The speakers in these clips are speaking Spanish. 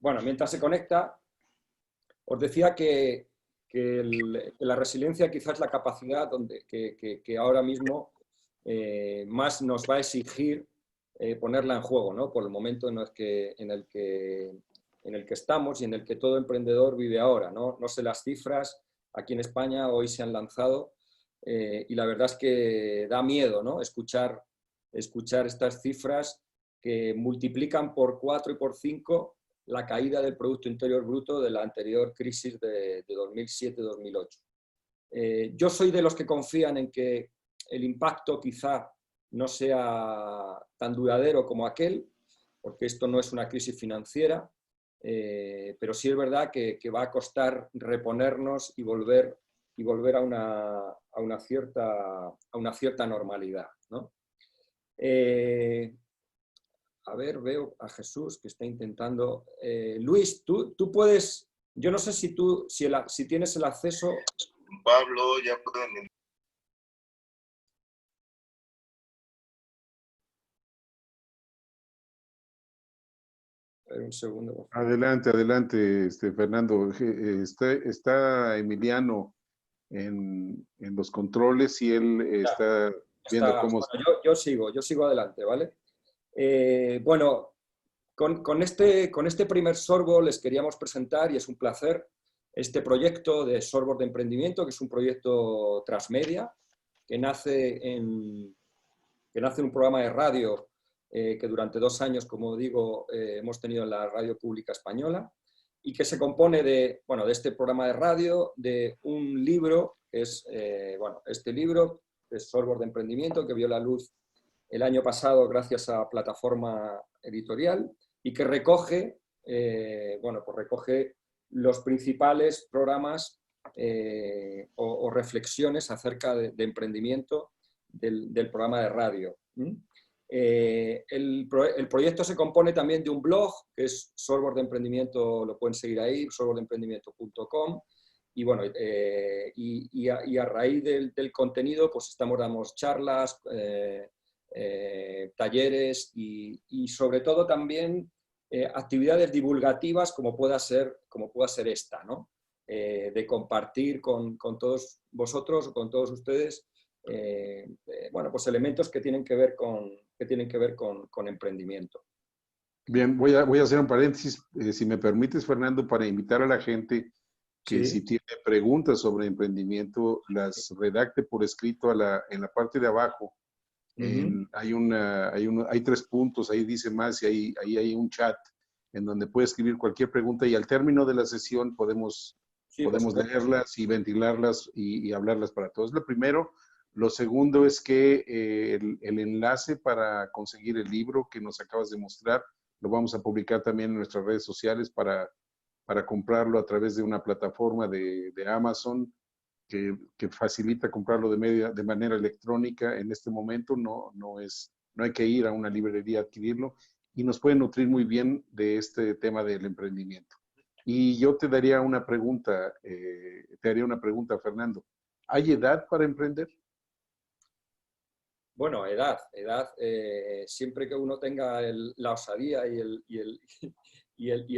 Bueno, mientras se conecta, os decía que la resiliencia quizás es la capacidad que ahora mismo más nos va a exigir ponerla en juego, ¿no? Por el momento en el que estamos y en el que todo emprendedor vive ahora, ¿no? No sé las cifras, aquí en España hoy se han lanzado y la verdad es que da miedo, ¿no? Escuchar estas cifras que multiplican por 4 y por 5 la caída del Producto Interior Bruto de la anterior crisis de 2007-2008. Yo soy de los que confían en que el impacto quizá no sea tan duradero como aquel, porque esto no es una crisis financiera, pero sí es verdad que va a costar reponernos y volver a una cierta normalidad, ¿no? A ver, veo a Jesús que está intentando. Luis, tú puedes, yo no sé si tienes el acceso. Pablo, ya pueden. A ver, un segundo, por favor. Adelante, adelante, Fernando. Está Emiliano en los controles y él está viendo cómo... Bueno, yo sigo adelante, ¿vale? Bueno, con este primer sorbo les queríamos presentar, y es un placer, este proyecto de sorbos de emprendimiento, que es un proyecto transmedia, que nace en un programa de radio que durante 2 años, como digo, hemos tenido en la radio pública española, y que se compone de este programa de radio, de un libro, que es, este libro, de sorbos de emprendimiento, que vio la luz el año pasado gracias a Plataforma Editorial, y que recoge, recoge los principales programas o reflexiones acerca de emprendimiento del programa de radio. El proyecto se compone también de un blog, que es Sorbos de Emprendimiento, lo pueden seguir ahí, sorbosdeemprendimiento.com, y bueno, y a raíz del contenido, pues damos charlas, talleres y sobre todo también actividades divulgativas como pueda ser esta, ¿no? De compartir con todos vosotros, con todos ustedes, pues elementos que tienen que ver con emprendimiento. Bien, voy a hacer un paréntesis, si me permites, Fernando, para invitar a la gente que si tiene preguntas sobre emprendimiento, las redacte por escrito en la parte de abajo. Hay 3 puntos, ahí dice más, y ahí hay un chat en donde puede escribir cualquier pregunta, y al término de la sesión podemos leerlas y ventilarlas y hablarlas para todos. Lo primero. Lo segundo es que el enlace para conseguir el libro que nos acabas de mostrar lo vamos a publicar también en nuestras redes sociales para comprarlo a través de una plataforma de Amazon que facilita comprarlo de manera electrónica. En este momento no hay que ir a una librería a adquirirlo, y nos puede nutrir muy bien de este tema del emprendimiento. Y yo te haría una pregunta, Fernando. ¿Hay edad para emprender? Bueno, edad, siempre que uno tenga la osadía y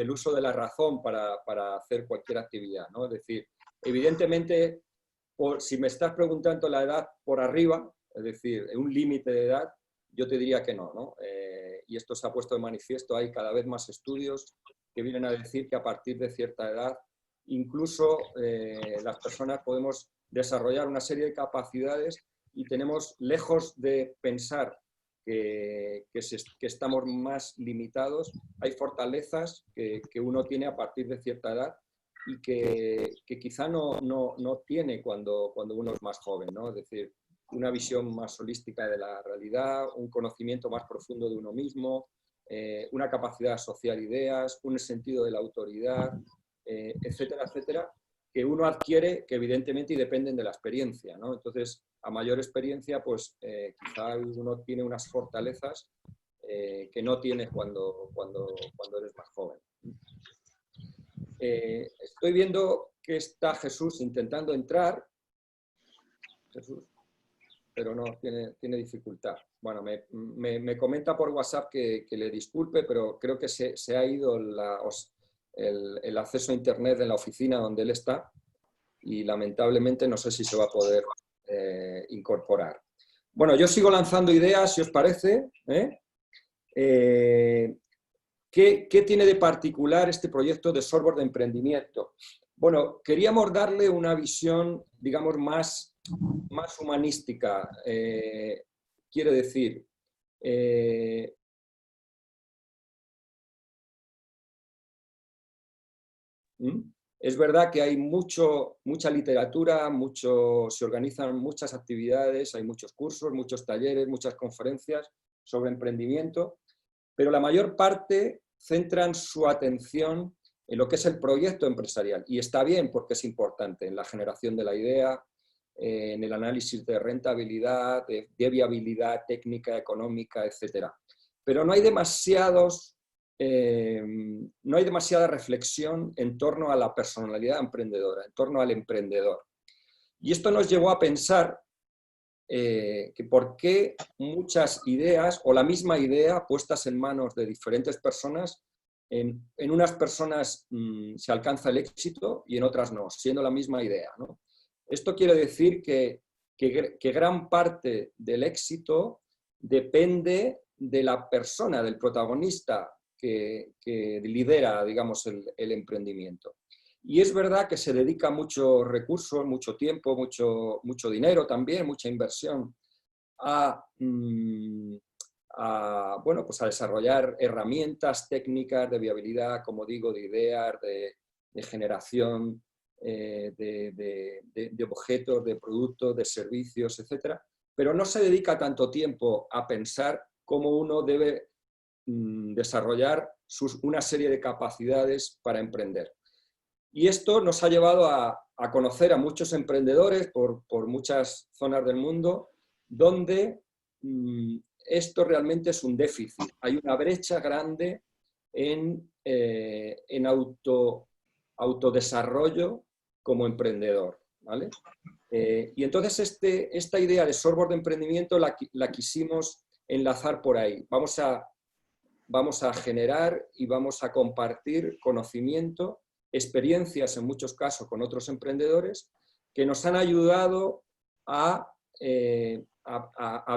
el uso de la razón para hacer cualquier actividad, ¿no? Es decir, evidentemente, si me estás preguntando la edad por arriba, es decir, un límite de edad, yo te diría que no, ¿no? Y esto se ha puesto de manifiesto, hay cada vez más estudios que vienen a decir que a partir de cierta edad, incluso las personas podemos desarrollar una serie de capacidades, y tenemos, lejos de pensar que estamos más limitados, hay fortalezas que uno tiene a partir de cierta edad y que quizá no tiene cuando uno es más joven, ¿no? Es decir, una visión más holística de la realidad, un conocimiento más profundo de uno mismo, una capacidad de asociar ideas, un sentido de la autoridad, etcétera, etcétera, que uno adquiere, que evidentemente dependen de la experiencia, ¿no? Entonces, a mayor experiencia, pues quizá uno tiene unas fortalezas que no tienes cuando eres más joven. Estoy viendo que está Jesús intentando entrar. Jesús, pero no, tiene dificultad. Bueno, me comenta por WhatsApp que le disculpe, pero creo que se ha ido el acceso a Internet en la oficina donde él está y lamentablemente no sé si se va a poder incorporar. Bueno, yo sigo lanzando ideas, si os parece. ¿Qué tiene de particular este proyecto de software de emprendimiento? Bueno, queríamos darle una visión, digamos, más humanística. Quiere decir, es verdad que hay mucha literatura, se organizan muchas actividades, hay muchos cursos, muchos talleres, muchas conferencias sobre emprendimiento, pero la mayor parte centran su atención en lo que es el proyecto empresarial. Y está bien porque es importante en la generación de la idea, en el análisis de rentabilidad, de viabilidad técnica, económica, etc. Pero no hay demasiada reflexión en torno a la personalidad emprendedora, en torno al emprendedor. Y esto nos llevó a pensar que por qué muchas ideas o la misma idea puestas en manos de diferentes personas, en unas personas se alcanza el éxito y en otras no, siendo la misma idea, ¿no? Esto quiere decir que gran parte del éxito depende de la persona, del protagonista que lidera, digamos, el emprendimiento. Y es verdad que se dedica muchos recursos, mucho tiempo, mucho dinero también, mucha inversión bueno, pues a desarrollar herramientas técnicas de viabilidad, como digo, de ideas, de generación de objetos, de productos, de servicios, etc. Pero no se dedica tanto tiempo a pensar cómo uno debe desarrollar una serie de capacidades para emprender. Y esto nos ha llevado a conocer a muchos emprendedores por muchas zonas del mundo, donde esto realmente es un déficit. Hay una brecha grande en autodesarrollo como emprendedor, ¿vale? Y entonces esta idea de software de emprendimiento la quisimos enlazar por ahí. Vamos a generar y vamos a compartir conocimiento, experiencias en muchos casos con otros emprendedores que nos han ayudado a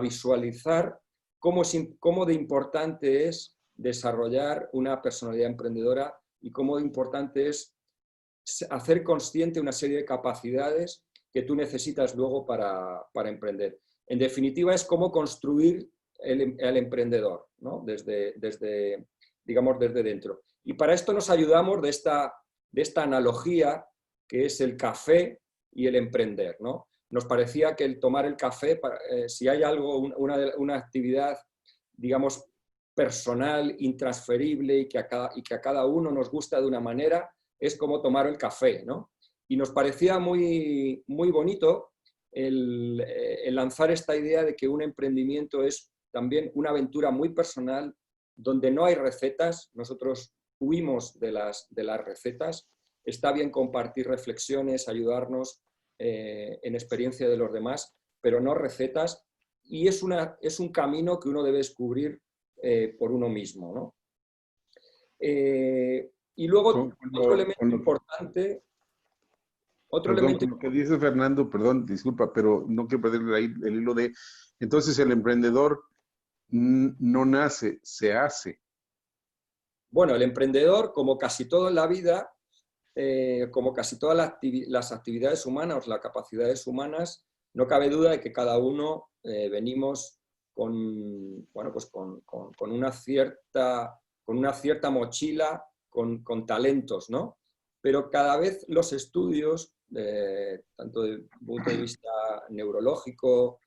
visualizar cómo de importante es desarrollar una personalidad emprendedora y cómo de importante es hacer consciente una serie de capacidades que tú necesitas luego para emprender. En definitiva, es cómo construir el emprendedor, ¿no? Digamos, desde dentro. Y para esto nos ayudamos de esta analogía que es el café y el emprender, ¿no? Nos parecía que el tomar el café, si hay algo, una actividad, digamos, personal, intransferible y que a cada uno nos gusta de una manera, es como tomar el café, ¿no? Y nos parecía muy, muy bonito el lanzar esta idea de que un emprendimiento es también una aventura muy personal, donde no hay recetas. Nosotros huimos de las recetas. Está bien compartir reflexiones, ayudarnos en experiencia de los demás, pero no recetas. Y es un camino que uno debe descubrir por uno mismo, ¿no? Y luego, otro elemento importante... Perdón, con lo que dice Fernando, perdón, disculpa, pero no quiero perder ahí el hilo de... Entonces, el emprendedor no nace, se hace. Bueno, el emprendedor, como casi todo en la vida, como casi todas las actividades humanas, las capacidades humanas, no cabe duda de que cada uno venimos con, bueno, pues con una cierta mochila, con talentos, ¿no? Pero cada vez los estudios, tanto desde el punto de vista neurológico,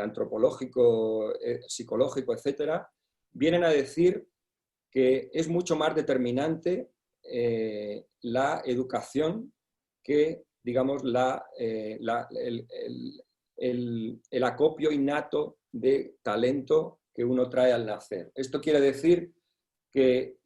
antropológico, psicológico, etcétera, vienen a decir que es mucho más determinante la educación que, digamos, el acopio innato de talento que uno trae al nacer. Esto quiere decir que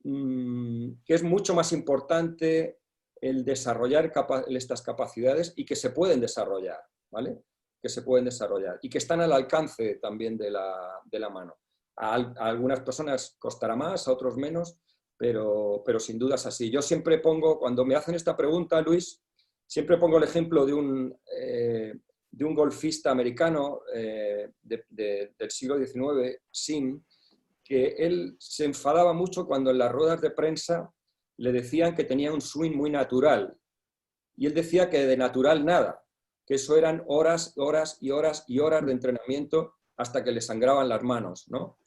es mucho más importante el desarrollar estas capacidades y que se pueden desarrollar, ¿vale? Que se pueden desarrollar y que están al alcance también de la mano. A algunas personas costará más, a otros menos, pero sin duda es así. Yo siempre pongo, cuando me hacen esta pregunta, Luis, siempre pongo el ejemplo de un golfista americano del siglo XIX, Sim, que él se enfadaba mucho cuando en las ruedas de prensa le decían que tenía un swing muy natural. Y él decía que de natural nada, que eso eran horas, horas y horas y horas de entrenamiento hasta que le sangraban las manos, ¿no?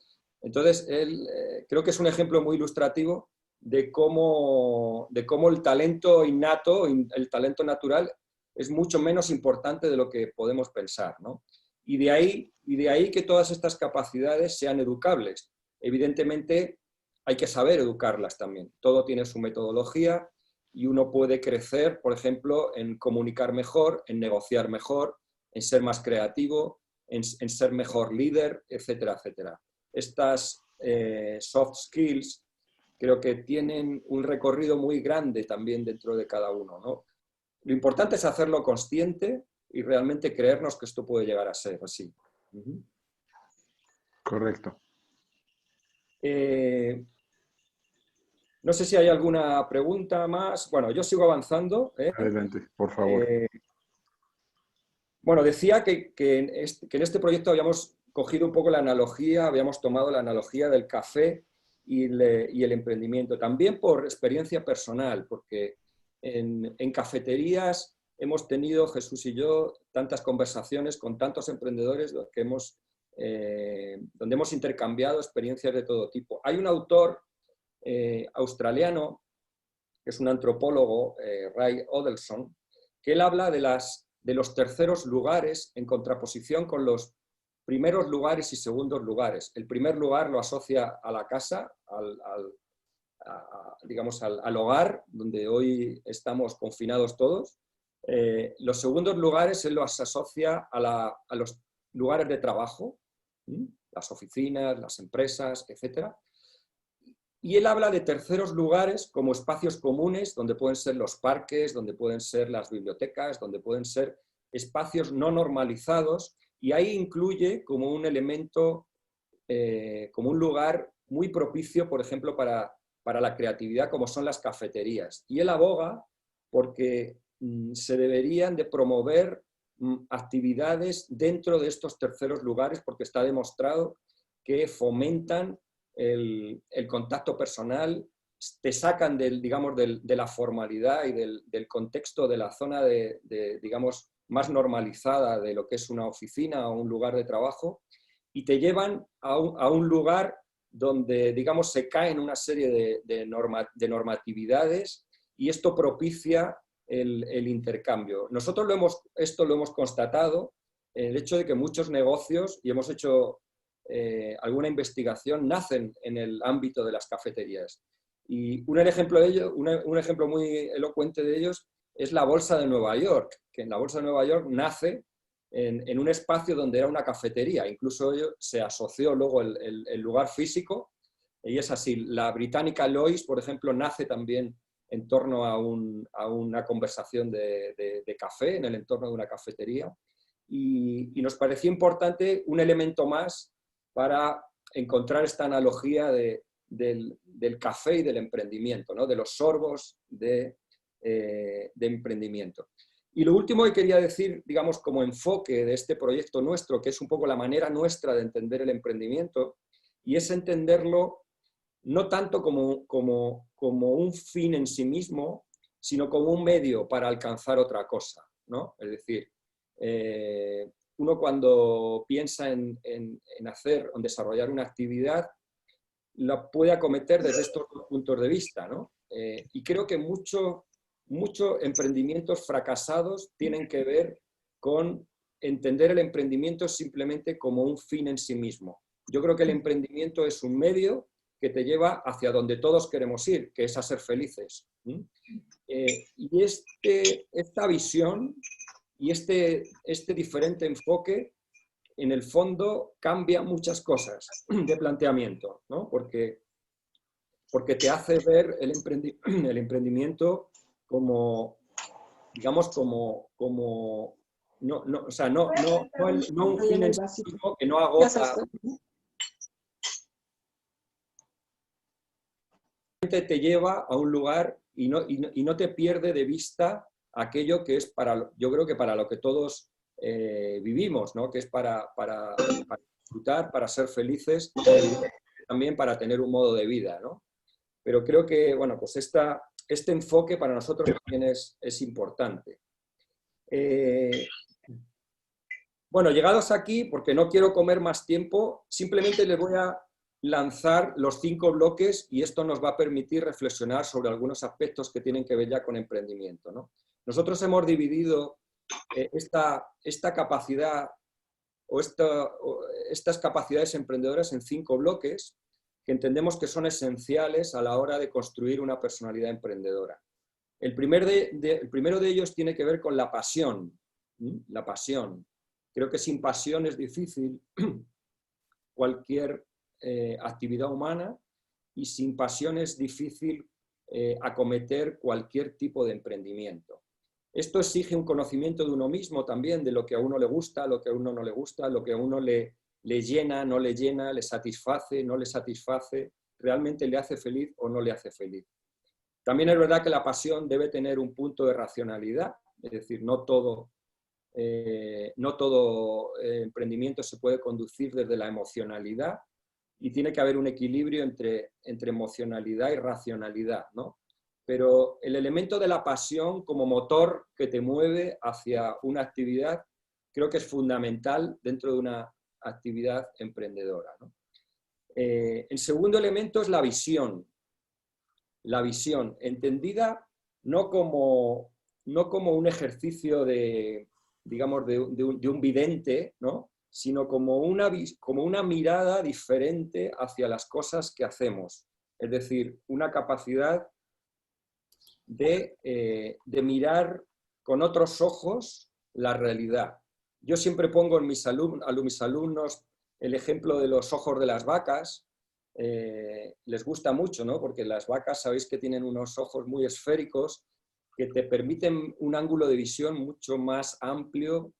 Entonces, él creo que es un ejemplo muy ilustrativo de cómo el talento innato, el talento natural, es mucho menos importante de lo que podemos pensar, ¿no? Y de ahí que todas estas capacidades sean educables. Evidentemente, hay que saber educarlas también. Todo tiene su metodología y uno puede crecer, por ejemplo, en comunicar mejor, en negociar mejor, en ser más creativo, en ser mejor líder, etcétera, etcétera. Estas soft skills creo que tienen un recorrido muy grande también dentro de cada uno, ¿no? Lo importante es hacerlo consciente y realmente creernos que esto puede llegar a ser así. Correcto. No sé si hay alguna pregunta más. Bueno, yo sigo avanzando. Adelante, por favor. Bueno, decía que en este proyecto habíamos cogido un poco la analogía, habíamos tomado la analogía del café y el emprendimiento. También por experiencia personal, porque en cafeterías hemos tenido, Jesús y yo, tantas conversaciones con tantos emprendedores donde hemos intercambiado experiencias de todo tipo. Hay un autor australiano, que es un antropólogo, Ray Odelson, que él habla de los terceros lugares en contraposición con los primeros lugares y segundos lugares. El primer lugar lo asocia a la casa, digamos al hogar, donde hoy estamos confinados todos. Los segundos lugares él los asocia a los lugares de trabajo, las oficinas, las empresas, etcétera. Y él habla de terceros lugares como espacios comunes, donde pueden ser los parques, donde pueden ser las bibliotecas, donde pueden ser espacios no normalizados, y ahí incluye como un elemento, como un lugar muy propicio, por ejemplo, para la creatividad, como son las cafeterías. Y él aboga porque se deberían de promover actividades dentro de estos terceros lugares, porque está demostrado que fomentan el contacto personal, te sacan digamos, de la formalidad y del contexto de la zona digamos, más normalizada de lo que es una oficina o un lugar de trabajo, y te llevan a un lugar donde, digamos, se caen una serie de normatividades, y esto propicia el intercambio. Nosotros esto lo hemos constatado, el hecho de que muchos negocios, y hemos hecho alguna investigación, nacen en el ámbito de las cafeterías. Y un ejemplo muy elocuente de ellos es la Bolsa de Nueva York, que en la Bolsa de Nueva York nace en un espacio donde era una cafetería. Incluso se asoció luego el lugar físico, y es así. La británica Lois, por ejemplo, nace también en torno a una conversación de café, en el entorno de una cafetería. Y nos parecía importante un elemento más para encontrar esta analogía del café y del emprendimiento, ¿no? De los sorbos de emprendimiento. Y lo último que quería decir, digamos, como enfoque de este proyecto nuestro, que es un poco la manera nuestra de entender el emprendimiento, y es entenderlo no tanto como un fin en sí mismo, sino como un medio para alcanzar otra cosa, ¿no? Es decir, uno cuando piensa en hacer o en desarrollar una actividad, la puede acometer desde estos dos puntos de vista, ¿no? Y creo que muchos emprendimientos fracasados tienen que ver con entender el emprendimiento simplemente como un fin en sí mismo. Yo creo que el emprendimiento es un medio que te lleva hacia donde todos queremos ir, que es a ser felices. Y esta visión y este diferente enfoque, en el fondo, cambia muchas cosas de planteamiento, ¿no? Porque te hace ver el emprendimiento como, digamos, como no un fin en sí mismo que no agota. te lleva a un lugar y no te pierde de vista aquello que es yo creo que para lo que todos vivimos, ¿no? Que es para disfrutar, para ser felices, también para tener un modo de vida, ¿no? Pero creo que, bueno, pues este enfoque para nosotros también es importante. Bueno, llegados aquí, porque no quiero comer más tiempo, simplemente les voy a lanzar los 5 bloques y esto nos va a permitir reflexionar sobre algunos aspectos que tienen que ver ya con emprendimiento, ¿no? Nosotros hemos dividido esta capacidad o estas capacidades emprendedoras en 5 bloques que entendemos que son esenciales a la hora de construir una personalidad emprendedora. El primero de ellos tiene que ver con la pasión. La pasión. Creo que sin pasión es difícil cualquier actividad humana y sin pasión es difícil acometer cualquier tipo de emprendimiento. Esto exige un conocimiento de uno mismo también, de lo que a uno le gusta, lo que a uno no le gusta, lo que a uno le llena, no le llena, le satisface, no le satisface, realmente le hace feliz o no le hace feliz. También es verdad que la pasión debe tener un punto de racionalidad, es decir, no todo emprendimiento se puede conducir desde la emocionalidad y tiene que haber un equilibrio entre emocionalidad y racionalidad, ¿no? Pero el elemento de la pasión como motor que te mueve hacia una actividad creo que es fundamental dentro de una actividad emprendedora, ¿no? El segundo elemento es la visión. La visión, entendida no como un ejercicio digamos, de un vidente, ¿no? Sino como una mirada diferente hacia las cosas que hacemos. Es decir, una capacidad de mirar con otros ojos la realidad. Yo siempre pongo en mis alumnos el ejemplo de los ojos de las vacas. Les gusta mucho, ¿no? Porque las vacas sabéis que tienen unos ojos muy esféricos que te permiten un ángulo de visión mucho más amplio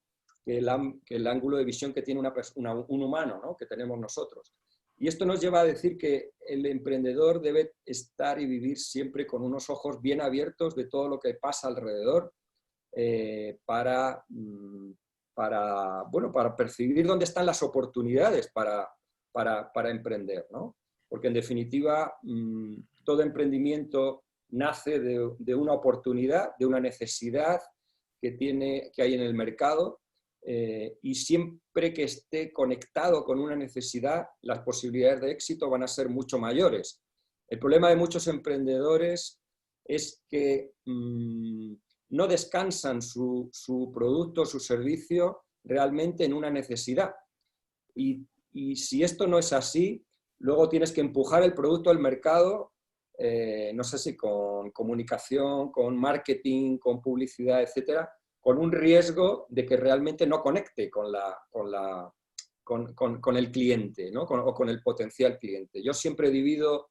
que el ángulo de visión que tiene un humano, ¿no? Que tenemos nosotros. Y esto nos lleva a decir que el emprendedor debe estar y vivir siempre con unos ojos bien abiertos de todo lo que pasa alrededor para percibir dónde están las oportunidades para emprender, ¿no? Porque en definitiva todo emprendimiento nace de una oportunidad, de una necesidad que hay en el mercado y siempre que esté conectado con una necesidad, las posibilidades de éxito van a ser mucho mayores. El problema de muchos emprendedores es que no descansan su producto, su servicio realmente en una necesidad. Y si esto no es así, luego tienes que empujar el producto al mercado, no sé si con comunicación, con marketing, con publicidad, etcétera, con un riesgo de que realmente no conecte con el cliente, ¿no? O con el potencial cliente. Yo siempre divido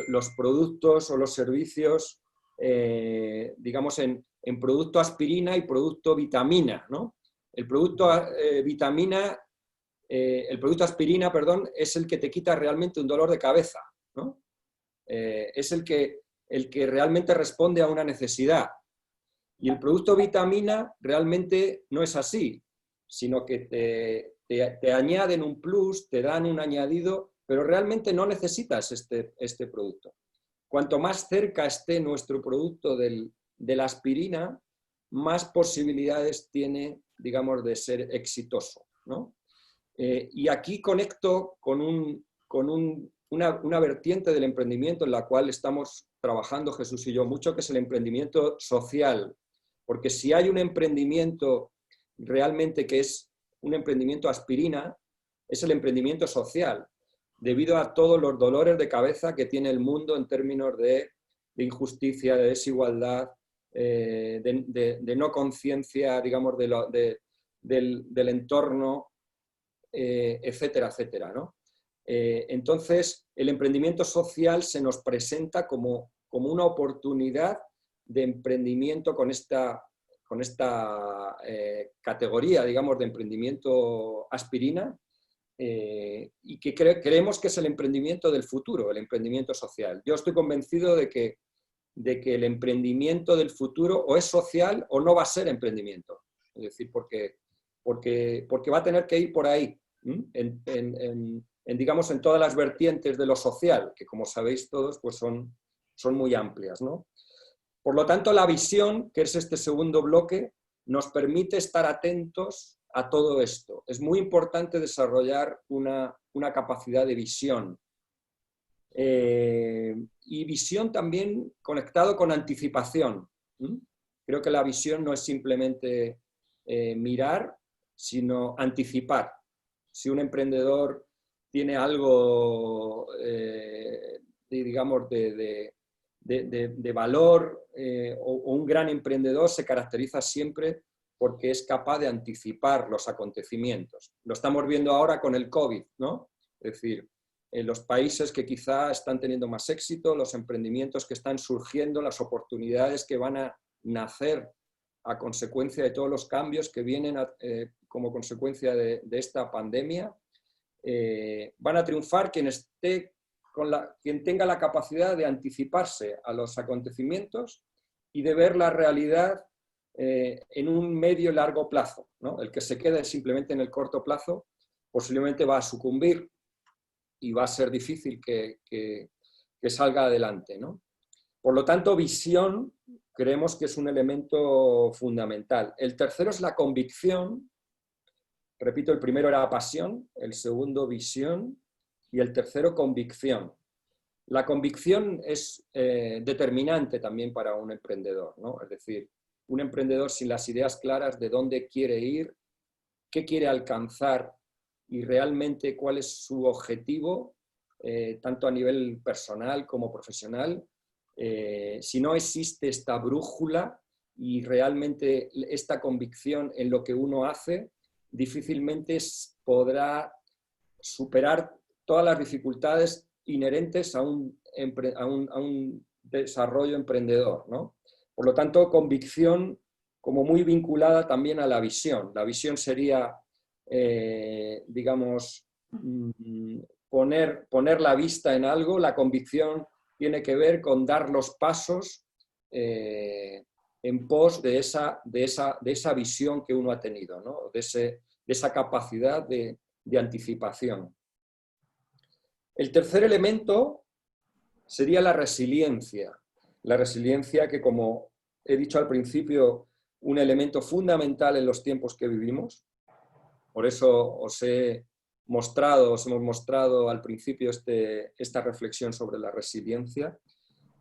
los productos o los servicios, digamos, en producto aspirina y producto vitamina, ¿no? El producto aspirina, perdón, es el que te quita realmente un dolor de cabeza, ¿no? Es el que realmente responde a una necesidad. Y el producto vitamina realmente no es así, sino que te añaden un plus, te dan un añadido, pero realmente no necesitas este producto. Cuanto más cerca esté nuestro producto de la aspirina, más posibilidades tiene, digamos, de ser exitoso, ¿no? Y aquí conecto con una vertiente del emprendimiento en la cual estamos trabajando Jesús y yo mucho, que es el emprendimiento social. Porque si hay un emprendimiento realmente que es un emprendimiento aspirina, es el emprendimiento social, debido a todos los dolores de cabeza que tiene el mundo en términos de injusticia, de desigualdad, de no conciencia, digamos, del entorno, etcétera, etcétera, ¿no? Entonces, el emprendimiento social se nos presenta como una oportunidad de emprendimiento con esta categoría, digamos, de emprendimiento aspirina, y que creemos que es el emprendimiento del futuro, el emprendimiento social. Yo estoy convencido de que el emprendimiento del futuro o es social o no va a ser emprendimiento. Es decir, porque va a tener que ir por ahí, digamos, en todas las vertientes de lo social, que como sabéis todos, pues son muy amplias, ¿no? Por lo tanto, la visión, que es este segundo bloque, nos permite estar atentos a todo esto. Es muy importante desarrollar una capacidad de visión. Y visión también conectado con anticipación. Creo que la visión no es simplemente mirar, sino anticipar. Si un emprendedor tiene algo, digamos, de valor, o un gran emprendedor se caracteriza siempre porque es capaz de anticipar los acontecimientos. Lo estamos viendo ahora con el COVID, ¿no? Es decir, en los países que quizá están teniendo más éxito, los emprendimientos que están surgiendo, las oportunidades que van a nacer a consecuencia de todos los cambios que vienen como consecuencia de esta pandemia, van a triunfar quien tenga la capacidad de anticiparse a los acontecimientos y de ver la realidad en un medio y largo plazo, ¿no? El que se quede simplemente en el corto plazo posiblemente va a sucumbir y va a ser difícil que salga adelante, ¿no? Por lo tanto, visión creemos que es un elemento fundamental. El tercero es la convicción. Repito, el primero era pasión, el segundo visión y el tercero convicción. La convicción es determinante también para un emprendedor, ¿no? Es decir, un emprendedor sin las ideas claras de dónde quiere ir, qué quiere alcanzar y realmente cuál es su objetivo, tanto a nivel personal como profesional, si no existe esta brújula y realmente esta convicción en lo que uno hace, difícilmente podrá superar todas las dificultades inherentes a un desarrollo emprendedor, ¿no? Por lo tanto, convicción como muy vinculada también a la visión. La visión sería, digamos, poner la vista en algo. La convicción tiene que ver con dar los pasos en pos de esa visión que uno ha tenido, ¿no? de esa capacidad de anticipación. El tercer elemento sería la resiliencia. La resiliencia que, como he dicho al principio, un elemento fundamental en los tiempos que vivimos. Por eso os hemos mostrado al principio esta reflexión sobre la resiliencia.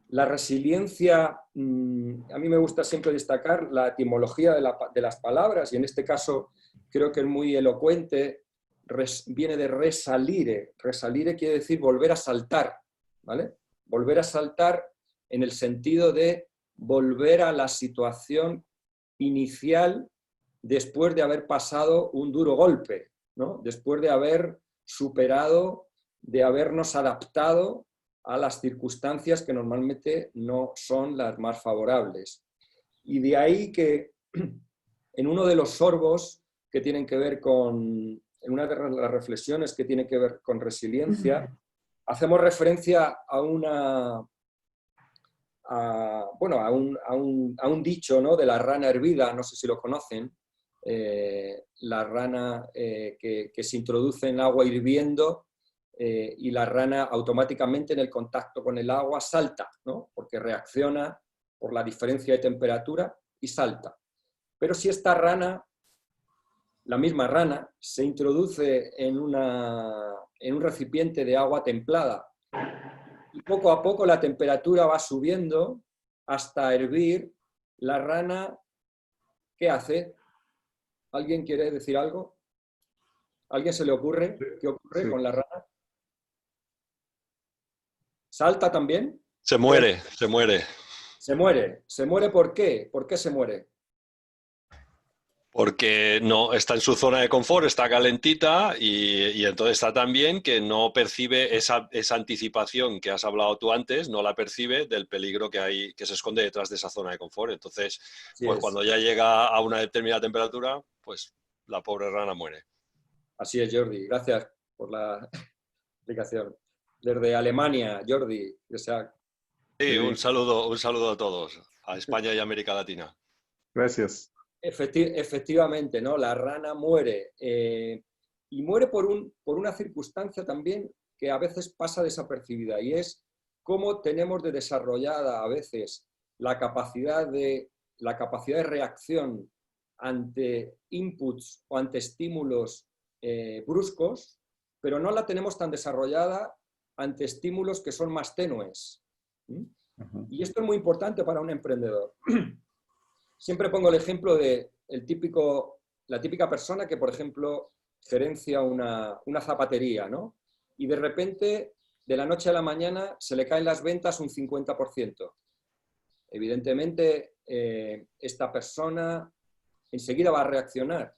La resiliencia, a mí me gusta siempre destacar la etimología de las palabras, y en este caso creo que es muy elocuente, viene de resalire. Resalire quiere decir volver a saltar, ¿vale? Volver a saltar en el sentido de volver a la situación inicial después de haber pasado un duro golpe, ¿no? Después de haber superado, de habernos adaptado a las circunstancias que normalmente no son las más favorables. Y de ahí que en uno de los sorbos que tienen que ver en una de las reflexiones que tiene que ver con resiliencia, hacemos referencia a un dicho, ¿no? De la rana hervida, no sé si lo conocen, la rana que se introduce en agua hirviendo y la rana automáticamente en el contacto con el agua salta, ¿no? Porque reacciona por la diferencia de temperatura y salta. Pero si esta rana, la misma rana, se introduce en un recipiente de agua templada y poco a poco la temperatura va subiendo hasta hervir, la rana, ¿qué hace? ¿Alguien quiere decir algo? ¿A alguien se le ocurre? ¿Qué ocurre con la rana? ¿Salta también? Se muere, se muere. Se muere. ¿Se muere por qué? ¿Por qué se muere? Porque no está en su zona de confort, está calentita y entonces está tan bien que no percibe esa anticipación que has hablado tú antes, no la percibe del peligro que se esconde detrás de esa zona de confort. Entonces, pues cuando ya llega a una determinada temperatura, pues la pobre rana muere. Así es, Jordi. Gracias por la explicación. Desde Alemania, Jordi, o sea, Sí, un saludo a todos, a España y América Latina. Gracias. Efectivamente, ¿no? La rana muere y muere por una circunstancia también que a veces pasa desapercibida, y es cómo tenemos de desarrollada a veces la capacidad de reacción ante inputs o ante estímulos bruscos, pero no la tenemos tan desarrollada ante estímulos que son más tenues. Y esto es muy importante para un emprendedor. Siempre pongo el ejemplo de la típica persona que, por ejemplo, gerencia una zapatería, ¿no? Y de repente, de la noche a la mañana, se le caen las ventas un 50%. Evidentemente, esta persona enseguida va a reaccionar,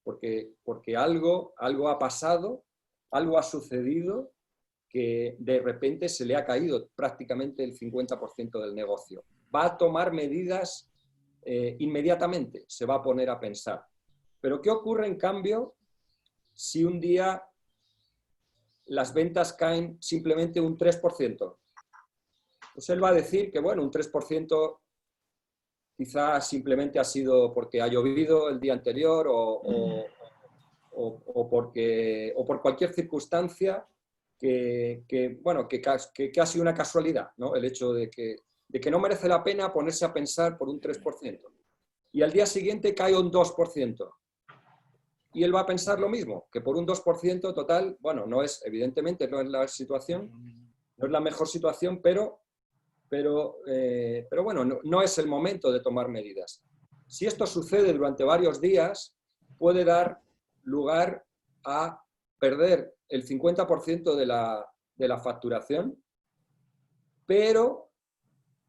porque algo ha pasado, algo ha sucedido, que de repente se le ha caído prácticamente el 50% del negocio. Va a tomar medidas inmediatamente, se va a poner a pensar. Pero ¿qué ocurre, en cambio, si un día las ventas caen simplemente un 3%? Pues él va a decir que, bueno, un 3% quizás simplemente ha sido porque ha llovido el día anterior o por cualquier circunstancia que ha sido una casualidad, ¿no? El hecho de que no merece la pena ponerse a pensar por un 3%. Y al día siguiente cae un 2%. Y él va a pensar lo mismo, que por un 2% total, bueno, evidentemente no es la situación, no es la mejor situación, pero bueno, no es el momento de tomar medidas. Si esto sucede durante varios días, puede dar lugar a perder el 50% de la facturación, pero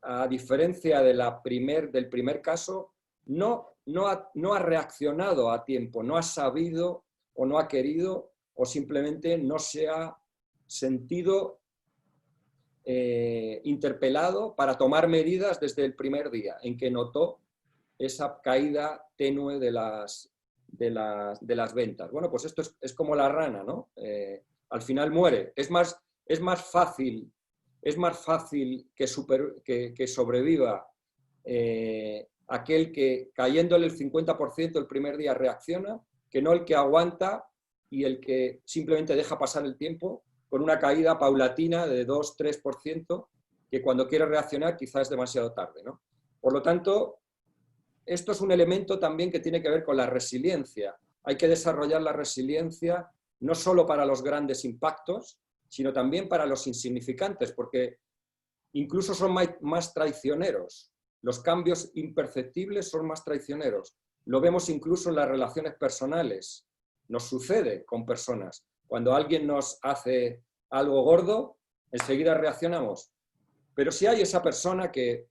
a diferencia del primer caso, no ha reaccionado a tiempo, no ha sabido o no ha querido o simplemente no se ha sentido interpelado para tomar medidas desde el primer día en que notó esa caída tenue de las ventas. Bueno, pues esto es como la rana, ¿no? Al final muere. Es más fácil que sobreviva aquel que, cayéndole el 50% el primer día, reacciona, que no el que aguanta y el que simplemente deja pasar el tiempo con una caída paulatina de 2-3%, que cuando quiere reaccionar quizás es demasiado tarde, ¿no? Por lo tanto, esto es un elemento también que tiene que ver con la resiliencia. Hay que desarrollar la resiliencia no solo para los grandes impactos, sino también para los insignificantes, porque incluso son más traicioneros. Los cambios imperceptibles son más traicioneros. Lo vemos incluso en las relaciones personales. Nos sucede con personas. Cuando alguien nos hace algo gordo, enseguida reaccionamos. Pero si hay esa persona que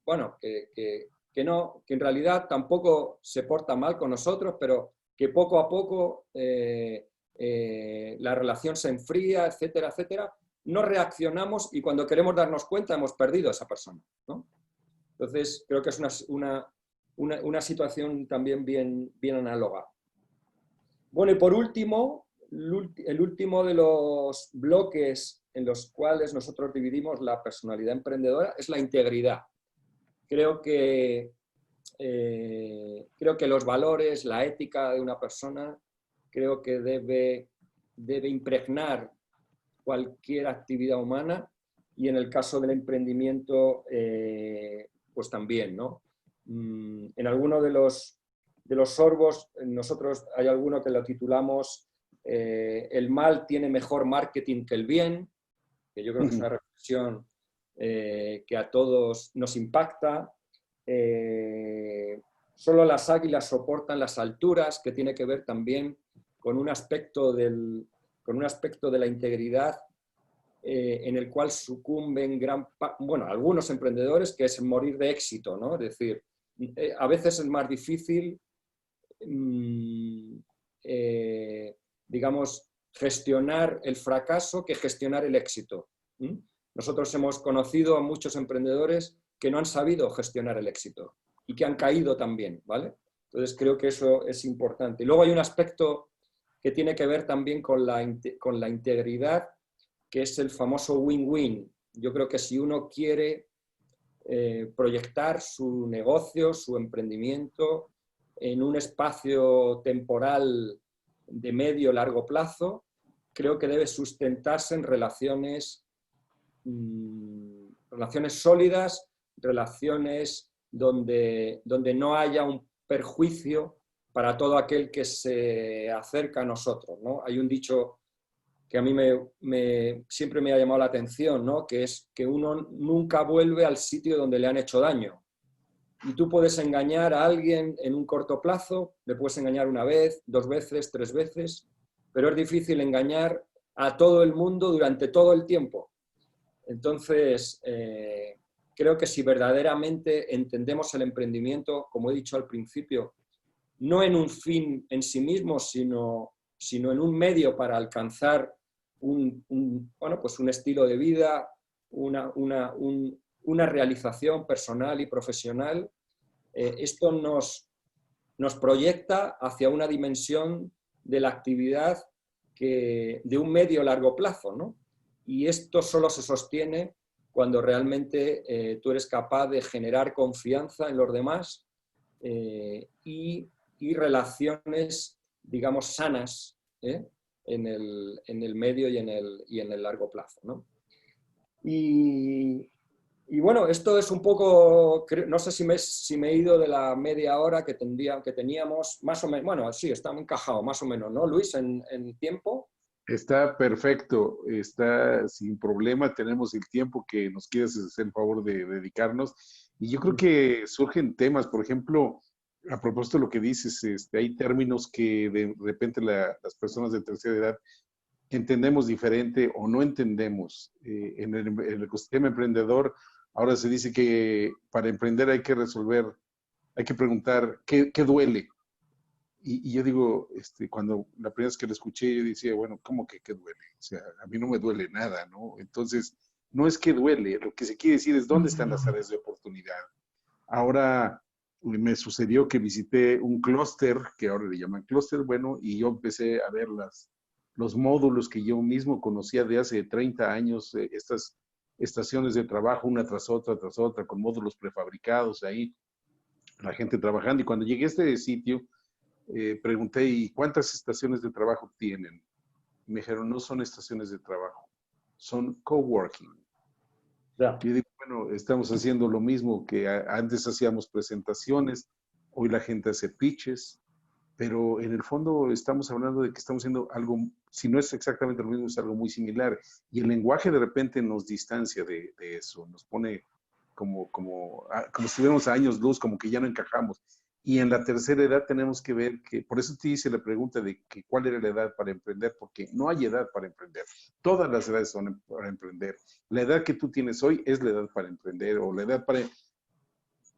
en realidad tampoco se porta mal con nosotros, pero que poco a poco la relación se enfría, etcétera, etcétera, no reaccionamos y cuando queremos darnos cuenta hemos perdido a esa persona, ¿no? Entonces, creo que es una situación también bien análoga. Bueno, y por último, el último de los bloques en los cuales nosotros dividimos la personalidad emprendedora es la integridad. Creo que los valores, la ética de una persona, creo que debe impregnar cualquier actividad humana, y en el caso del emprendimiento, pues también, ¿no? En alguno de los sorbos, nosotros hay alguno que lo titulamos el mal tiene mejor marketing que el bien, que yo creo que es una reflexión que a todos nos impacta. Solo las águilas soportan las alturas, que tiene que ver también con un aspecto de la integridad en el cual sucumben algunos emprendedores, que es morir de éxito, ¿no? Es decir, a veces es más difícil digamos, gestionar el fracaso que gestionar el éxito. Nosotros hemos conocido a muchos emprendedores que no han sabido gestionar el éxito y que han caído también, ¿vale? Entonces creo que eso es importante. Y luego hay un aspecto que tiene que ver también con la integridad, que es el famoso win-win. Yo creo que si uno quiere proyectar su negocio, su emprendimiento en un espacio temporal de medio o largo plazo, creo que debe sustentarse en relaciones sólidas, relaciones donde no haya un perjuicio para todo aquel que se acerca a nosotros, ¿no? Hay un dicho que a mí siempre me ha llamado la atención, ¿no? Que es que uno nunca vuelve al sitio donde le han hecho daño. Y tú puedes engañar a alguien en un corto plazo, le puedes engañar una vez, 2 veces, 3 veces, pero es difícil engañar a todo el mundo durante todo el tiempo. Entonces, creo que si verdaderamente entendemos el emprendimiento, como he dicho al principio, no en un fin en sí mismo, sino en un medio para alcanzar un estilo de vida, una realización personal y profesional, esto nos proyecta hacia una dimensión de la actividad de un medio o largo plazo, ¿no? Y esto solo se sostiene cuando realmente tú eres capaz de generar confianza en los demás y relaciones, digamos, sanas en el medio y en el largo plazo, ¿no? Y bueno, esto es un poco, no sé si me he ido de la media hora que teníamos, más o menos, bueno, sí, está encajado más o menos, ¿no, Luis, en tiempo? Está perfecto, está sin problema, tenemos el tiempo que nos quieres hacer el favor de dedicarnos. Y yo creo que surgen temas, por ejemplo, a propósito de lo que dices, hay términos que de repente las personas de tercera edad entendemos diferente o no entendemos. En el ecosistema emprendedor, ahora se dice que para emprender hay que preguntar qué duele. Y yo digo, cuando la primera vez que lo escuché, yo decía, bueno, ¿cómo que qué duele? O sea, a mí no me duele nada, ¿no? Entonces, no es que duele, lo que se quiere decir es dónde están las áreas de oportunidad. Ahora me sucedió que visité un clúster, que ahora le llaman clúster, bueno, y yo empecé a ver los módulos que yo mismo conocía de hace 30 años, estas estaciones de trabajo, una tras otra, con módulos prefabricados ahí, la gente trabajando. Y cuando llegué a este sitio, pregunté, ¿y cuántas estaciones de trabajo tienen? Y me dijeron, no son estaciones de trabajo, son coworking. Ya. Yo digo, bueno, estamos haciendo lo mismo que antes hacíamos presentaciones, hoy la gente hace pitches, pero en el fondo estamos hablando de que estamos haciendo algo, si no es exactamente lo mismo, es algo muy similar. Y el lenguaje de repente nos distancia de eso, nos pone como si estuviéramos a años luz, como que ya no encajamos. Y en la tercera edad tenemos que ver que, por eso te hice la pregunta de que cuál era la edad para emprender, porque no hay edad para emprender. Todas las edades son para emprender. La edad que tú tienes hoy es la edad para emprender, o la edad para...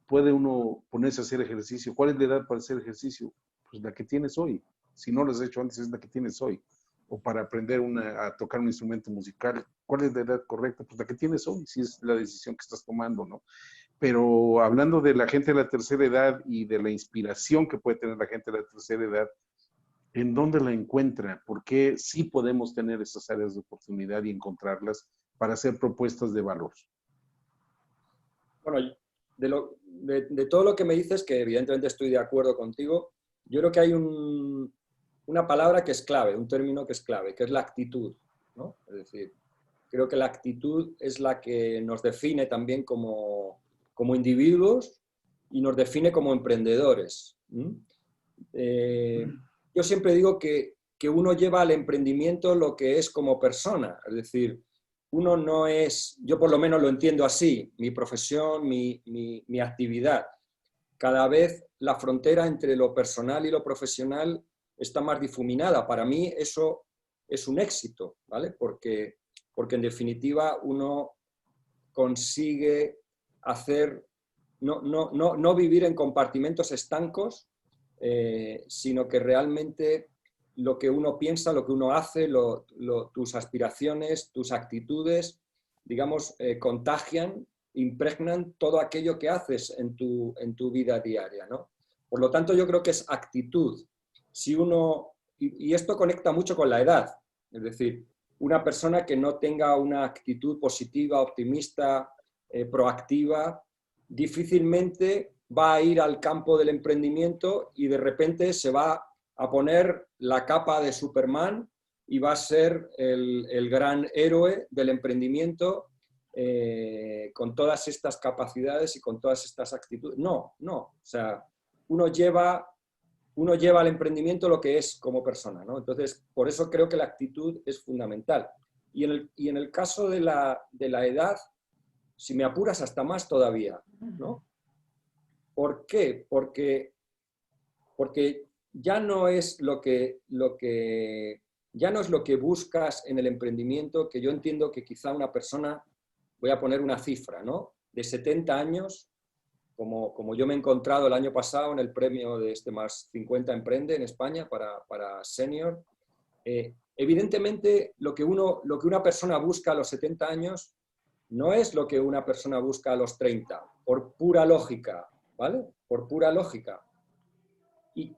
Puede uno ponerse a hacer ejercicio. ¿Cuál es la edad para hacer ejercicio? Pues la que tienes hoy. Si no lo has hecho antes, es la que tienes hoy. O para aprender a tocar un instrumento musical. ¿Cuál es la edad correcta? Pues la que tienes hoy, si es la decisión que estás tomando, ¿no? Pero hablando de la gente de la tercera edad y de la inspiración que puede tener la gente de la tercera edad, ¿en dónde la encuentra? ¿Por qué sí podemos tener esas áreas de oportunidad y encontrarlas para hacer propuestas de valor? Bueno, de todo lo que me dices, que evidentemente estoy de acuerdo contigo, yo creo que hay una palabra que es clave, un término que es clave, que es la actitud, ¿no? Es decir, creo que la actitud es la que nos define también como individuos y nos define como emprendedores. Yo siempre digo que uno lleva al emprendimiento lo que es como persona, es decir, uno no es, yo por lo menos lo entiendo así, mi profesión, mi actividad. Cada vez la frontera entre lo personal y lo profesional está más difuminada. Para mí eso es un éxito, ¿vale? Porque en definitiva uno consigue hacer, no vivir en compartimentos estancos, sino que realmente lo que uno piensa, lo que uno hace, tus aspiraciones, tus actitudes, digamos, contagian, impregnan todo aquello que haces en tu vida diaria, ¿no? Por lo tanto, yo creo que es actitud. Si uno y esto conecta mucho con la edad. Es decir, una persona que no tenga una actitud positiva, optimista, proactiva, difícilmente va a ir al campo del emprendimiento y de repente se va a poner la capa de Superman y va a ser el gran héroe del emprendimiento con todas estas capacidades y con todas estas actitudes. No, no. O sea, uno lleva al emprendimiento lo que es como persona, ¿no? Entonces, por eso creo que la actitud es fundamental. Y en el caso de la edad, si me apuras, hasta más todavía, ¿no? ¿Por qué? Porque ya no es ya no es lo que buscas en el emprendimiento, que yo entiendo que quizá una persona, voy a poner una cifra, ¿no? De 70 años, como yo me he encontrado el año pasado en el premio de Más 50 Emprende en España para senior, evidentemente lo que una persona busca a los 70 años no es lo que una persona busca a los 30, por pura lógica, ¿vale? Por pura lógica.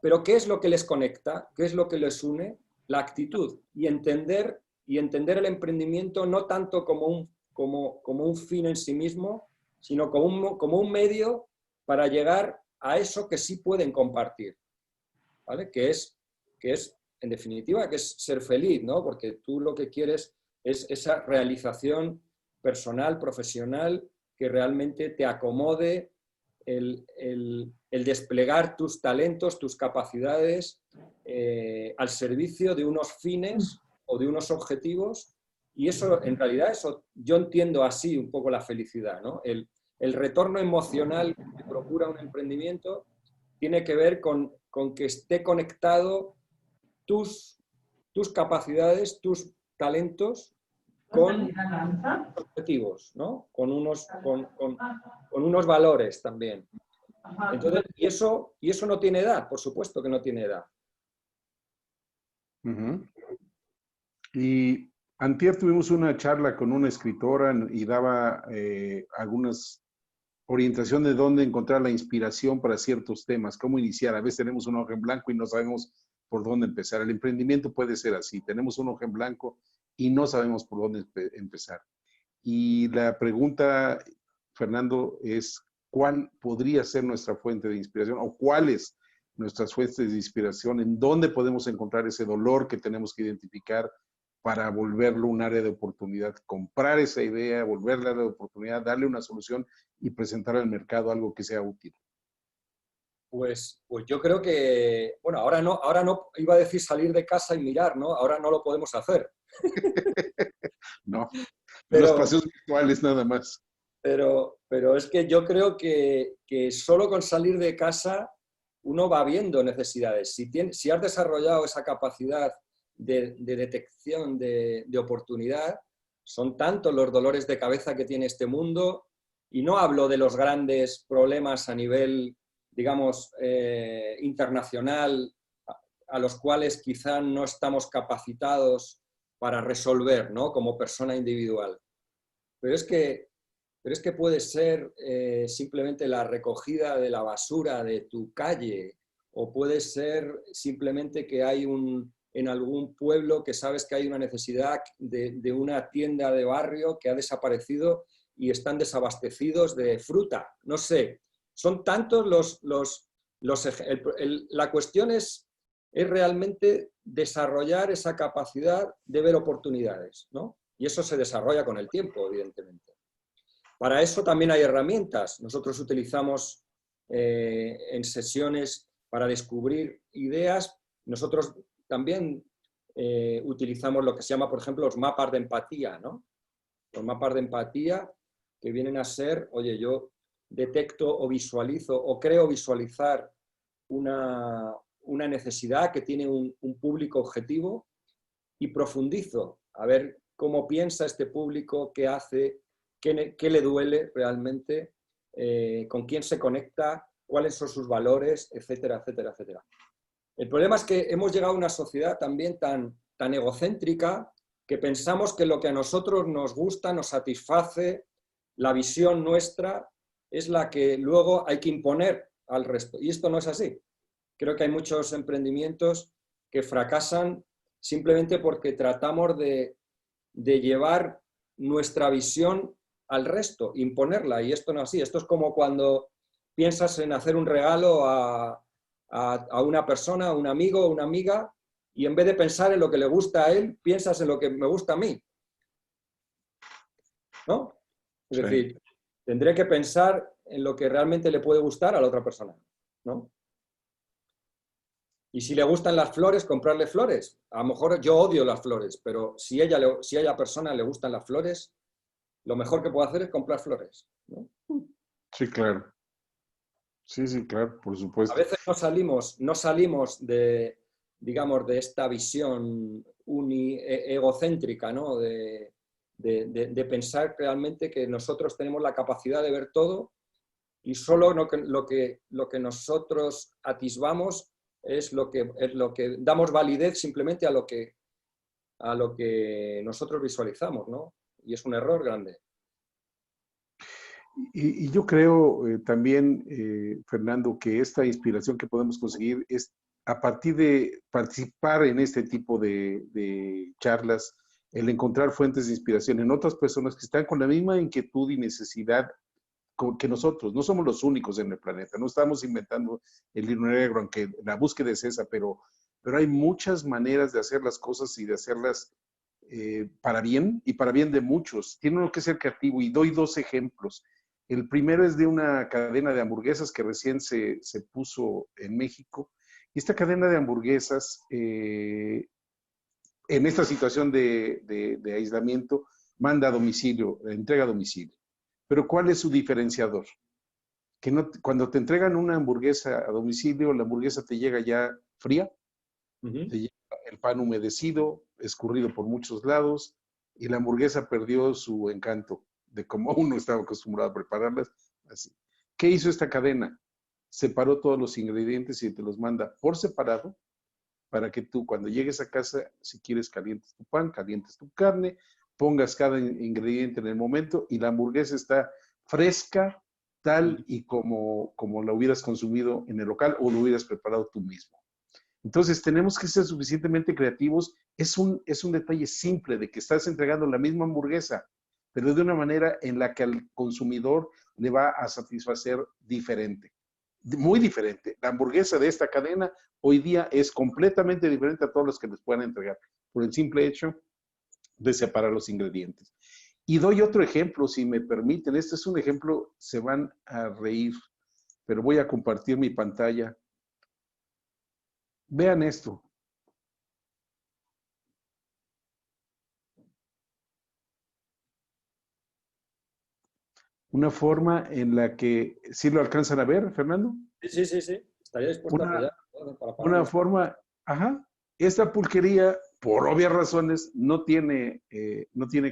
Pero ¿qué es lo que les conecta? ¿Qué es lo que les une? La actitud y entender el emprendimiento no tanto como un fin en sí mismo, sino como un medio para llegar a eso que sí pueden compartir, ¿vale? Que es, en definitiva, que es ser feliz, ¿no? Porque tú lo que quieres es esa realización personal, profesional, que realmente te acomode el desplegar tus talentos, tus capacidades al servicio de unos fines o de unos objetivos. Y eso, en realidad, yo entiendo así un poco la felicidad, ¿no? El retorno emocional que procura un emprendimiento tiene que ver con que esté conectado tus capacidades, tus talentos con objetivos, ¿no? Con unos valores también. Entonces, y eso no tiene edad, por supuesto que no tiene edad. Y antier tuvimos una charla con una escritora y daba algunas orientación de dónde encontrar la inspiración para ciertos temas, cómo iniciar. A veces tenemos un hoja en blanco y no sabemos por dónde empezar. El emprendimiento puede ser así. Tenemos un hoja en blanco y no sabemos por dónde empezar. Y la pregunta, Fernando, es ¿cuál podría ser nuestra fuente de inspiración o cuáles nuestras fuentes de inspiración? ¿En dónde podemos encontrar ese dolor que tenemos que identificar para volverlo un área de oportunidad? Comprar esa idea, volverla área de oportunidad, darle una solución y presentar al mercado algo que sea útil. Pues yo creo que, bueno, ahora no iba a decir salir de casa y mirar, ¿no? Ahora no lo podemos hacer. No, en los paseos virtuales nada más. Pero es que yo creo que solo con salir de casa uno va viendo necesidades. Si has desarrollado esa capacidad de detección de oportunidad, son tantos los dolores de cabeza que tiene este mundo, y no hablo de los grandes problemas a nivel, digamos, internacional, a los cuales quizá no estamos capacitados para resolver, ¿no? Como persona individual. Pero es que puede ser simplemente la recogida de la basura de tu calle, o puede ser simplemente que hay en algún pueblo que sabes que hay una necesidad de una tienda de barrio que ha desaparecido y están desabastecidos de fruta. No sé, son tantos la cuestión es realmente desarrollar esa capacidad de ver oportunidades, ¿no? Y eso se desarrolla con el tiempo, evidentemente. Para eso también hay herramientas. Nosotros utilizamos en sesiones para descubrir ideas. Nosotros también utilizamos lo que se llama, por ejemplo, los mapas de empatía, ¿no? Los mapas de empatía que vienen a ser, oye, yo detecto o visualizo o creo visualizar una necesidad que tiene un público objetivo y profundizo a ver cómo piensa este público, qué hace, qué le duele realmente, con quién se conecta, cuáles son sus valores, etcétera, etcétera, etcétera. El problema es que hemos llegado a una sociedad también tan egocéntrica que pensamos que lo que a nosotros nos gusta, nos satisface, la visión nuestra es la que luego hay que imponer al resto. Y esto no es así. Creo que hay muchos emprendimientos que fracasan simplemente porque tratamos de llevar nuestra visión al resto, imponerla, y esto no es así. Esto es como cuando piensas en hacer un regalo a una persona, a un amigo o una amiga, y en vez de pensar en lo que le gusta a él, piensas en lo que me gusta a mí, ¿no? Es decir, tendré que pensar en lo que realmente le puede gustar a la otra persona, ¿no? Y si le gustan las flores, comprarle flores. A lo mejor yo odio las flores, pero si a ella persona le gustan las flores, lo mejor que puedo hacer es comprar flores, ¿no? Sí, claro. Sí, claro, por A supuesto. veces no salimos de, digamos, de esta visión egocéntrica, ¿no? De pensar realmente que nosotros tenemos la capacidad de ver todo y solo lo que nosotros atisbamos es lo que damos validez simplemente a lo que nosotros visualizamos, ¿no? Y es un error grande. Y yo creo también, Fernando, que esta inspiración que podemos conseguir es a partir de participar en este tipo de charlas, el encontrar fuentes de inspiración en otras personas que están con la misma inquietud y necesidad que nosotros. No somos los únicos en el planeta, no estamos inventando el hilo negro, aunque la búsqueda es esa, pero hay muchas maneras de hacer las cosas y de hacerlas para bien y para bien de muchos. Tiene uno que ser creativo y doy dos ejemplos. El primero es de una cadena de hamburguesas que recién se puso en México. Y esta cadena de hamburguesas, en esta situación de aislamiento, manda a domicilio, entrega a domicilio. Pero ¿cuál es su diferenciador? Que no, cuando te entregan una hamburguesa a domicilio, la hamburguesa te llega ya fría, te llega el pan humedecido, escurrido por muchos lados, y la hamburguesa perdió su encanto de cómo uno estaba acostumbrado a prepararlas. Así. ¿Qué hizo esta cadena? Separó todos los ingredientes y te los manda por separado para que tú cuando llegues a casa, si quieres, calientes tu pan, calientes tu carne, pongas cada ingrediente en el momento y la hamburguesa está fresca, tal y como la hubieras consumido en el local o lo hubieras preparado tú mismo. Entonces, tenemos que ser suficientemente creativos. Es un detalle simple de que estás entregando la misma hamburguesa, pero de una manera en la que al consumidor le va a satisfacer diferente, muy diferente. La hamburguesa de esta cadena hoy día es completamente diferente a todos los que les puedan entregar, por el simple hecho de separar los ingredientes. Y doy otro ejemplo, si me permiten. Este es un ejemplo, se van a reír, pero voy a compartir mi pantalla. Vean esto. Una forma en la que, ¿sí lo alcanzan a ver, Fernando? Sí. Estaría dispuesto a apoyar. Una forma, esta pulquería, por obvias razones, no tiene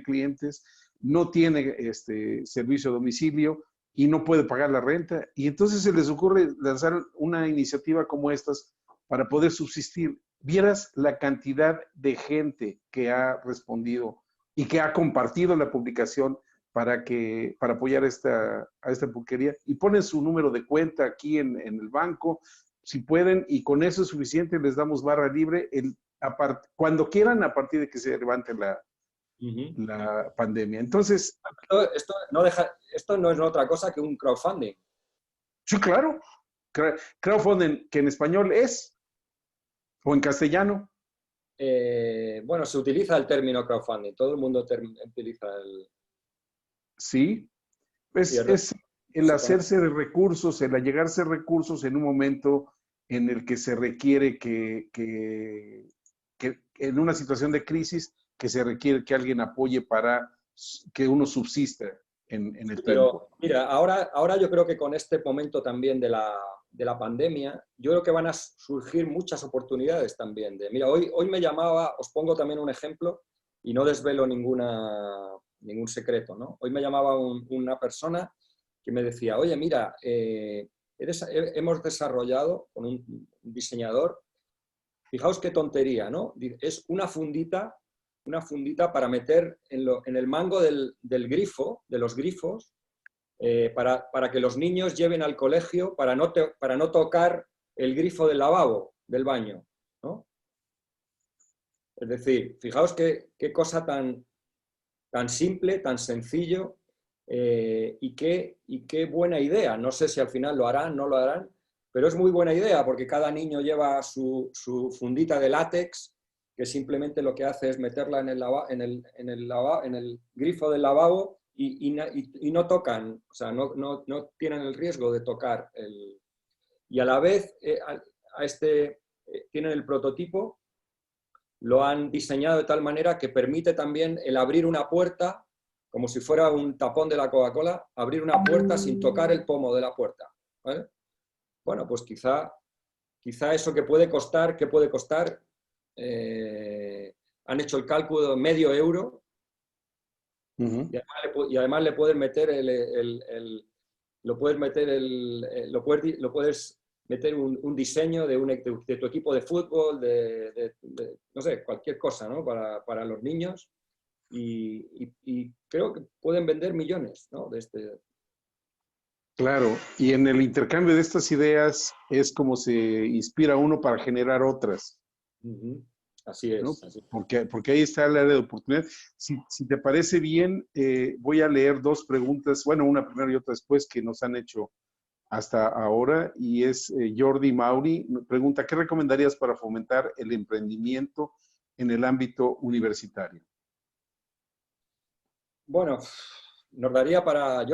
clientes, no tiene servicio a domicilio y no puede pagar la renta. Y entonces se les ocurre lanzar una iniciativa como estas para poder subsistir. Vieras la cantidad de gente que ha respondido y que ha compartido la publicación para apoyar a esta pulquería y ponen su número de cuenta aquí en el banco, si pueden, y con eso es suficiente, les damos barra libre cuando quieran, a partir de que se levante la pandemia. Entonces, esto no es otra cosa que un crowdfunding. Sí, claro. Crowdfunding, que en español es, o en castellano. Bueno, se utiliza el término crowdfunding, todo el mundo utiliza el... Sí, es el hacerse de recursos, el allegarse recursos en un momento en el que se requiere que en una situación de crisis, que se requiere que alguien apoye para que uno subsista en el tiempo. Mira, ahora yo creo que con este momento también de la pandemia, yo creo que van a surgir muchas oportunidades también. Mira, hoy me llamaba, os pongo también un ejemplo y no desvelo ningún secreto, ¿no? Hoy me llamaba una persona que me decía, oye, mira, hemos desarrollado con un diseñador, fijaos qué tontería, ¿no? Es una fundita para meter en el mango del grifo, de los grifos, para que los niños lleven al colegio para no tocar el grifo del lavabo, del baño, ¿no? Es decir, fijaos qué cosa tan simple, tan sencillo y qué buena idea. No sé si al final lo harán, no lo harán, pero es muy buena idea porque cada niño lleva su fundita de látex que simplemente lo que hace es meterla en el grifo del lavabo y no tocan, o sea, no tienen el riesgo de tocar. Y a la vez tienen el prototipo, lo han diseñado de tal manera que permite también el abrir una puerta, como si fuera un tapón de la Coca-Cola, abrir una puerta sin tocar el pomo de la puerta. ¿Vale? Bueno, pues quizá eso que puede costar, ¿qué puede costar? Han hecho el cálculo de medio euro y además le puedes meter lo puedes meter un diseño de tu equipo de fútbol, no sé, cualquier cosa, ¿no? Para los niños y creo que pueden vender millones, ¿no? Claro, y en el intercambio de estas ideas es como se inspira uno para generar otras. Así es. ¿No? Así es. Porque ahí está el área de oportunidad. Si te parece bien, voy a leer dos preguntas, bueno, una primero y otra después, que nos han hecho hasta ahora, y es Jordi Mauri, pregunta, ¿qué recomendarías para fomentar el emprendimiento en el ámbito universitario? Bueno, nos daría para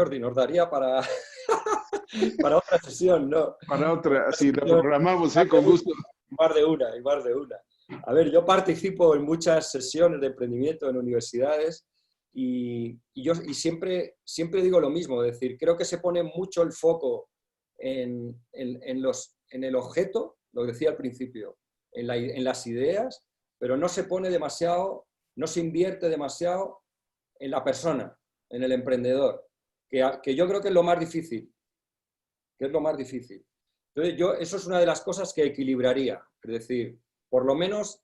para otra sesión, ¿no? Para otra, si la programamos, con gusto. Más de una. A ver, yo participo en muchas sesiones de emprendimiento en universidades y siempre digo lo mismo, es decir, creo que se pone mucho el foco en el objeto, lo decía al principio, en las ideas, pero no se pone demasiado, no se invierte demasiado en la persona, en el emprendedor, que yo creo que es lo más difícil. Entonces, eso es una de las cosas que equilibraría. Es decir, por lo menos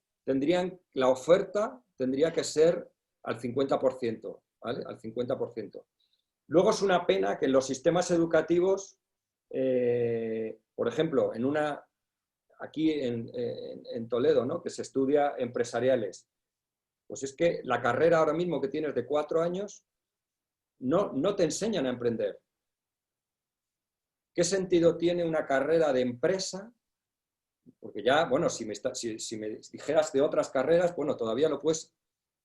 la oferta tendría que ser al 50%, ¿vale? Al 50%. Luego es una pena que en los sistemas educativos, por ejemplo, aquí en Toledo, ¿no? Que se estudia empresariales, pues es que la carrera ahora mismo que tienes de 4 años no te enseñan a emprender. ¿Qué sentido tiene una carrera de empresa? Porque ya, bueno, si me dijeras de otras carreras, bueno, todavía lo puedes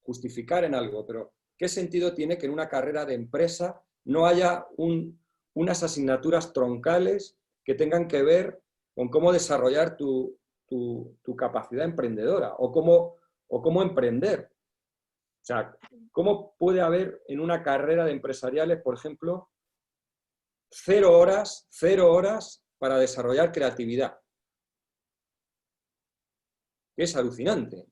justificar en algo, pero ¿qué sentido tiene que en una carrera de empresa no haya unas asignaturas troncales que tengan que ver con cómo desarrollar tu capacidad emprendedora o cómo emprender? O sea, ¿cómo puede haber en una carrera de empresariales, por ejemplo, 0 horas para desarrollar creatividad? Es alucinante.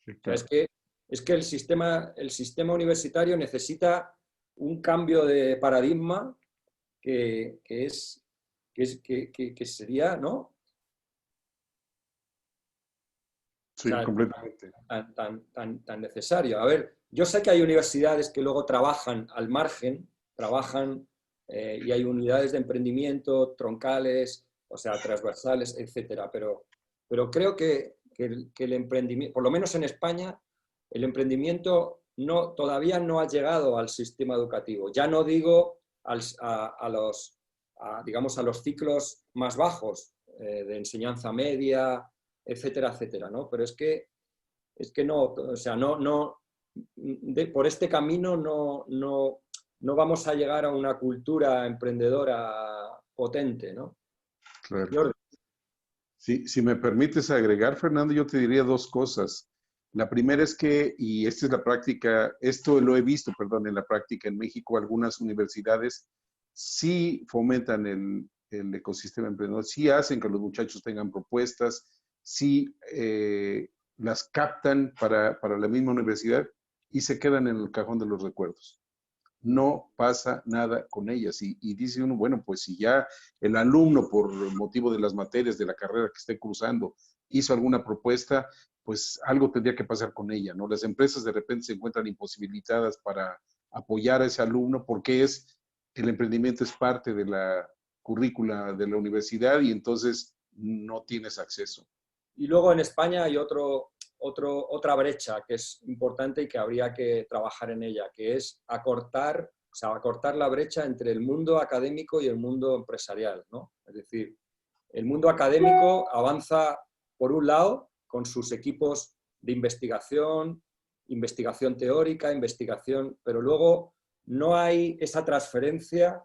Sí, claro. O sea, es que el sistema universitario necesita un cambio de paradigma que sería, ¿no? Sí, O sea, completamente. tan necesario. A ver, yo sé que hay universidades que luego trabajan al margen, y hay unidades de emprendimiento troncales, o sea, transversales, etcétera, pero creo que el emprendimiento, por lo menos en España, el emprendimiento todavía no ha llegado al sistema educativo. Ya no digo digamos, a los ciclos más bajos de enseñanza media, etcétera, etcétera, ¿no? Pero es que no, o sea, por este camino no vamos a llegar a una cultura emprendedora potente, ¿no? Claro. Jordi. Si me permites agregar, Fernando, yo te diría dos cosas. La primera es que, y esta es la práctica, esto lo he visto, perdón, en la práctica en México, algunas universidades sí fomentan el ecosistema emprendedor, sí hacen que los muchachos tengan propuestas, sí las captan para la misma universidad y se quedan en el cajón de los recuerdos. No pasa nada con ellas. Y dice uno, bueno, pues si ya el alumno, por motivo de las materias de la carrera que esté cursando, hizo alguna propuesta, pues algo tendría que pasar con ella, ¿no? Las empresas de repente se encuentran imposibilitadas para apoyar a ese alumno porque el emprendimiento es parte de la currícula de la universidad y entonces no tienes acceso. Y luego en España hay otro otra brecha que es importante y que habría que trabajar en ella, que es acortar la brecha entre el mundo académico y el mundo empresarial, ¿no? Es decir, el mundo académico avanza, por un lado, con sus equipos de investigación teórica, pero luego no hay esa transferencia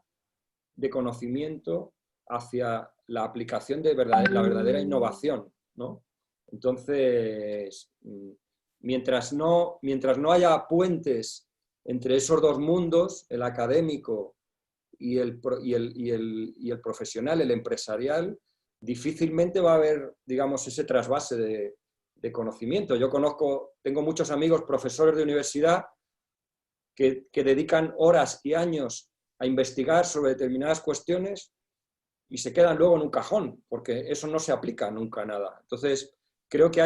de conocimiento hacia la aplicación de la verdadera innovación, ¿no? Entonces, mientras no haya puentes entre esos dos mundos, el académico y el profesional, el empresarial, difícilmente va a haber, digamos, ese trasvase de conocimiento. Yo tengo muchos amigos profesores de universidad que dedican horas y años a investigar sobre determinadas cuestiones y se quedan luego en un cajón, porque eso no se aplica nunca a nada. Entonces, creo que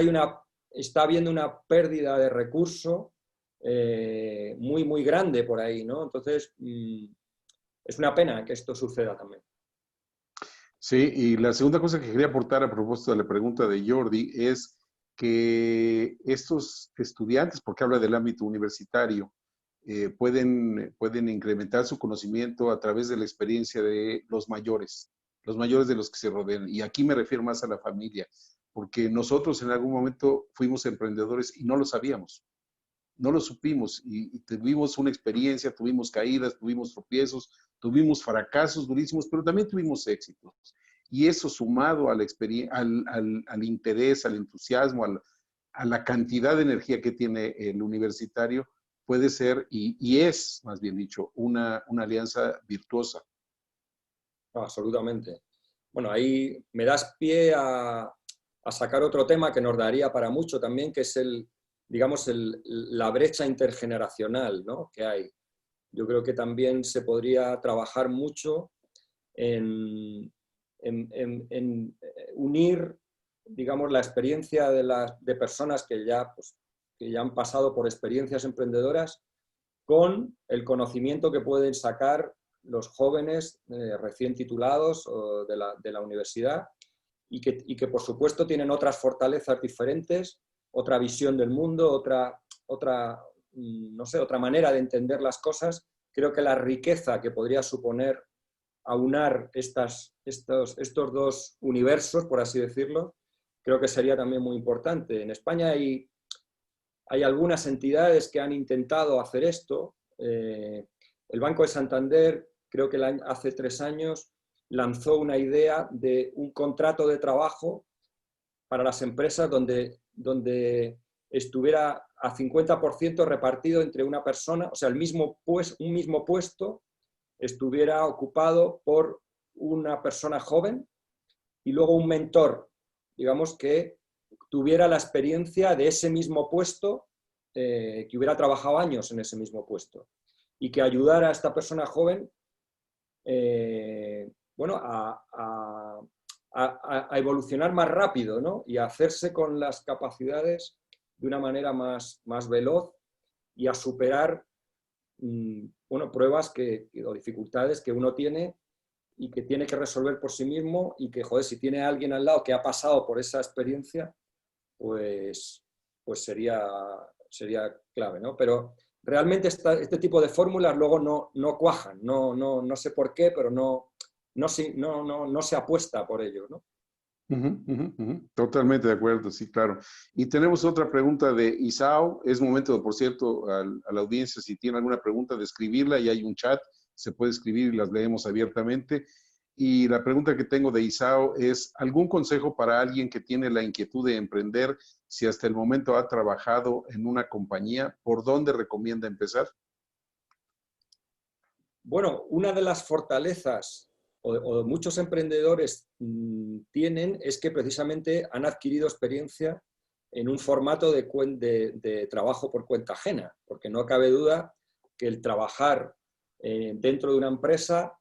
está habiendo una pérdida de recurso muy, muy grande por ahí, ¿no? Entonces, es una pena que esto suceda también. Sí, y la segunda cosa que quería aportar a propósito de la pregunta de Jordi es que estos estudiantes, porque habla del ámbito universitario, pueden incrementar su conocimiento a través de la experiencia de los mayores de los que se rodean. Y aquí me refiero más a la familia, porque nosotros en algún momento fuimos emprendedores y no lo sabíamos, no lo supimos y tuvimos una experiencia, tuvimos caídas, tuvimos tropiezos, tuvimos fracasos durísimos, pero también tuvimos éxitos. Y eso sumado a la al interés, al entusiasmo, a la cantidad de energía que tiene el universitario, puede ser, y es, más bien dicho, una alianza virtuosa. Absolutamente. Bueno, ahí me das pie a sacar otro tema que nos daría para mucho también, que es la brecha intergeneracional, ¿no?, que hay. Yo creo que también se podría trabajar mucho en unir, digamos, la experiencia de personas que ya han pasado por experiencias emprendedoras con el conocimiento que pueden sacar los jóvenes recién titulados de la universidad y que por supuesto tienen otras fortalezas diferentes, otra visión del mundo, otra manera de entender las cosas. Creo que la riqueza que podría suponer aunar estos dos universos, por así decirlo, creo que sería también muy importante. En España hay algunas entidades que han intentado hacer esto. El Banco de Santander, creo que hace 3 años, lanzó una idea de un contrato de trabajo para las empresas donde estuviera a 50% repartido entre una persona, o sea, un mismo puesto estuviera ocupado por una persona joven y luego un mentor, digamos, que tuviera la experiencia de ese mismo puesto, que hubiera trabajado años en ese mismo puesto y que ayudara a esta persona joven a evolucionar más rápido, ¿no?, y a hacerse con las capacidades de una manera más veloz y a superar pruebas o dificultades que uno tiene y que tiene que resolver por sí mismo, y que, joder, si tiene a alguien al lado que ha pasado por esa experiencia, pues sería clave, ¿no? Pero realmente este tipo de fórmulas luego no cuajan, no sé por qué, pero no se apuesta por ello, ¿no? Totalmente de acuerdo, sí, claro. Y tenemos otra pregunta de Isao. Es momento, por cierto, a la audiencia, si tiene alguna pregunta, de escribirla, y hay un chat, se puede escribir y las leemos abiertamente. Y la pregunta que tengo de Isao es: ¿algún consejo para alguien que tiene la inquietud de emprender, si hasta el momento ha trabajado en una compañía? ¿Por dónde recomienda empezar? Bueno, una de las fortalezas o muchos emprendedores tienen es que precisamente han adquirido experiencia en un formato de trabajo por cuenta ajena, porque no cabe duda que el trabajar dentro de una empresa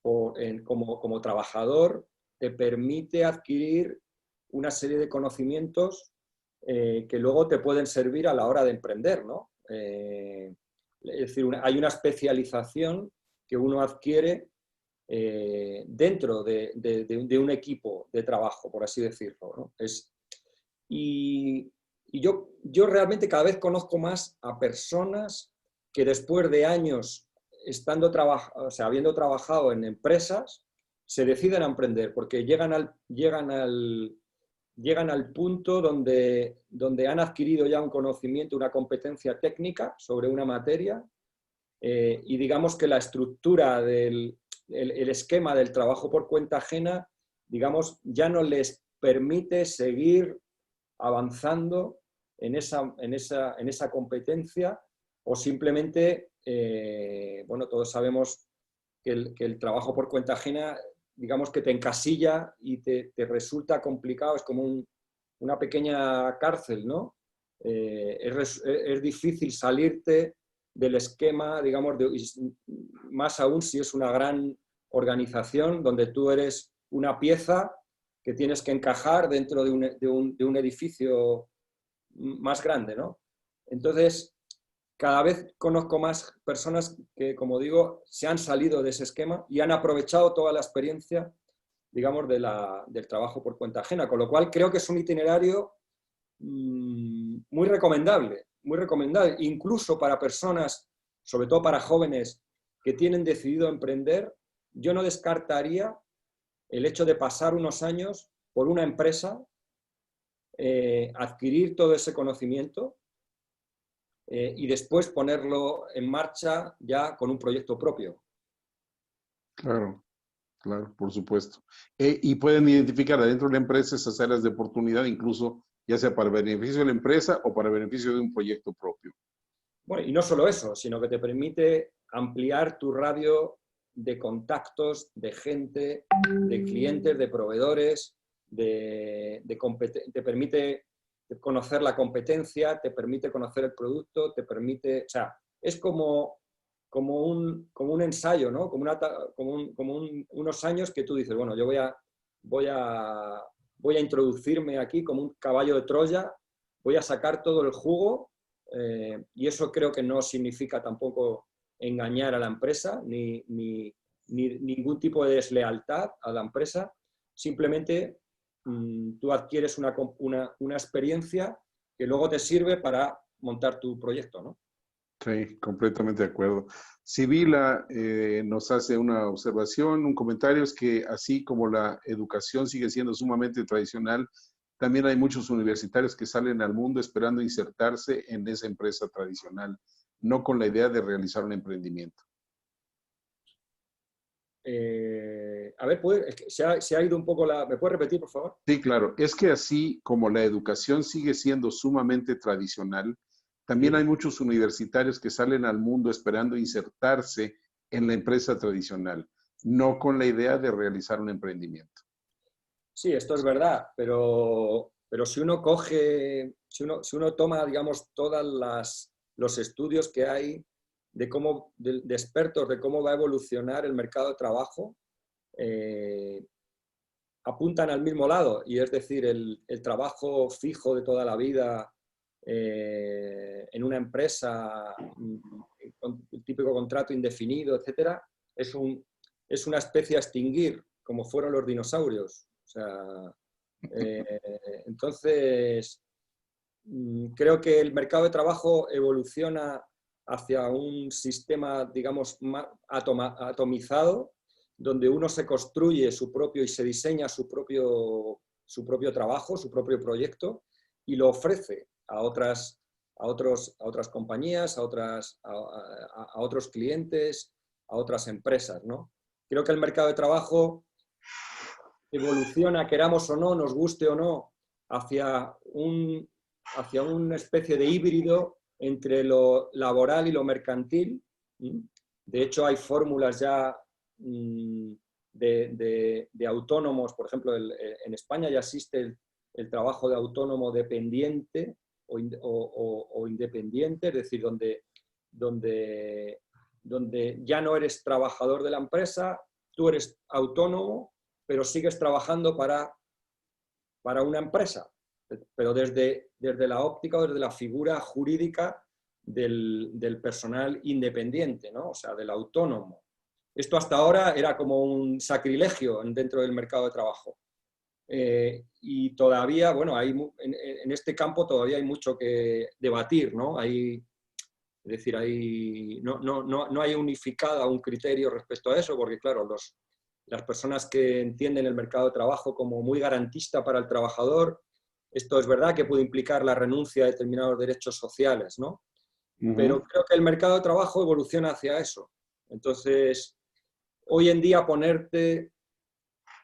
como trabajador te permite adquirir una serie de conocimientos que luego te pueden servir a la hora de emprender, ¿no? Es decir, hay una especialización que uno adquiere dentro de un equipo de trabajo, por así decirlo, ¿no? Y Y yo realmente cada vez conozco más a personas que después de años habiendo trabajado en empresas, se deciden a emprender, porque llegan al punto donde han adquirido ya un conocimiento, una competencia técnica sobre una materia, y digamos que la estructura el esquema del trabajo por cuenta ajena, digamos, ya no les permite seguir avanzando en esa competencia, o simplemente, bueno, todos sabemos que el trabajo por cuenta ajena, digamos que te encasilla y te resulta complicado, es como una pequeña cárcel, ¿no? Es difícil salirte del esquema, digamos, más aún si es una gran organización donde tú eres una pieza que tienes que encajar dentro de un edificio más grande, ¿no? Entonces, cada vez conozco más personas que, como digo, se han salido de ese esquema y han aprovechado toda la experiencia, digamos, del trabajo por cuenta ajena, con lo cual creo que es un itinerario muy recomendable, incluso para personas, sobre todo para jóvenes que tienen decidido emprender. Yo no descartaría el hecho de pasar unos años por una empresa, adquirir todo ese conocimiento, y después ponerlo en marcha ya con un proyecto propio. Claro, claro, por supuesto. Y pueden identificar adentro de la empresa esas áreas de oportunidad, incluso ya sea para beneficio de la empresa o para beneficio de un proyecto propio. Bueno, y no solo eso, sino que te permite ampliar tu radio de contactos, de gente, de clientes, de proveedores, te permite conocer la competencia, te permite conocer el producto, te permite, o sea, es como un ensayo, ¿no? Unos años que tú dices, bueno, yo voy a introducirme aquí como un caballo de Troya, voy a sacar todo el jugo, y eso creo que no significa tampoco engañar a la empresa, ni ningún tipo de deslealtad a la empresa, simplemente tú adquieres una experiencia que luego te sirve para montar tu proyecto, ¿no? Sí, completamente de acuerdo. Sibila nos hace una observación, un comentario, es que así como la educación sigue siendo sumamente tradicional, también hay muchos universitarios que salen al mundo esperando insertarse en esa empresa tradicional, no con la idea de realizar un emprendimiento. A ver, se ha ido un poco ¿me puedes repetir, por favor? Sí, claro. Es que así como la educación sigue siendo sumamente tradicional, también Sí. hay muchos universitarios que salen al mundo esperando insertarse en la empresa tradicional, no con la idea de realizar un emprendimiento. Sí, esto es verdad, pero si uno coge, si uno toma, digamos, todos los estudios que hay de expertos de cómo va a evolucionar el mercado de trabajo, apuntan al mismo lado, y es decir, el trabajo fijo de toda la vida en una empresa, con el típico contrato indefinido, etcétera, es una especie a extinguir, como fueron los dinosaurios. O sea, entonces, creo que el mercado de trabajo evoluciona hacia un sistema, digamos, atomizado, donde uno se construye su propio y se diseña su propio trabajo, su propio proyecto, y lo ofrece a otras compañías, a otros clientes, a otras empresas, ¿no? Creo que el mercado de trabajo evoluciona, queramos o no, nos guste o no, hacia una especie de híbrido entre lo laboral y lo mercantil. De hecho, hay fórmulas ya de autónomos, por ejemplo, en España ya existe el trabajo de autónomo dependiente o independiente, es decir, donde ya no eres trabajador de la empresa, tú eres autónomo, pero sigues trabajando para una empresa, pero desde la óptica o desde la figura jurídica del personal independiente, ¿no? O sea, del autónomo. Esto hasta ahora era como un sacrilegio dentro del mercado de trabajo. y todavía, bueno, en este campo todavía hay mucho que debatir, ¿no? Es decir, no hay unificada un criterio respecto a eso, porque claro, las personas que entienden el mercado de trabajo como muy garantista para el trabajador, esto es verdad que puede implicar la renuncia a determinados derechos sociales, ¿no? Pero creo que el mercado de trabajo evoluciona hacia eso. Entonces, hoy en día ponerte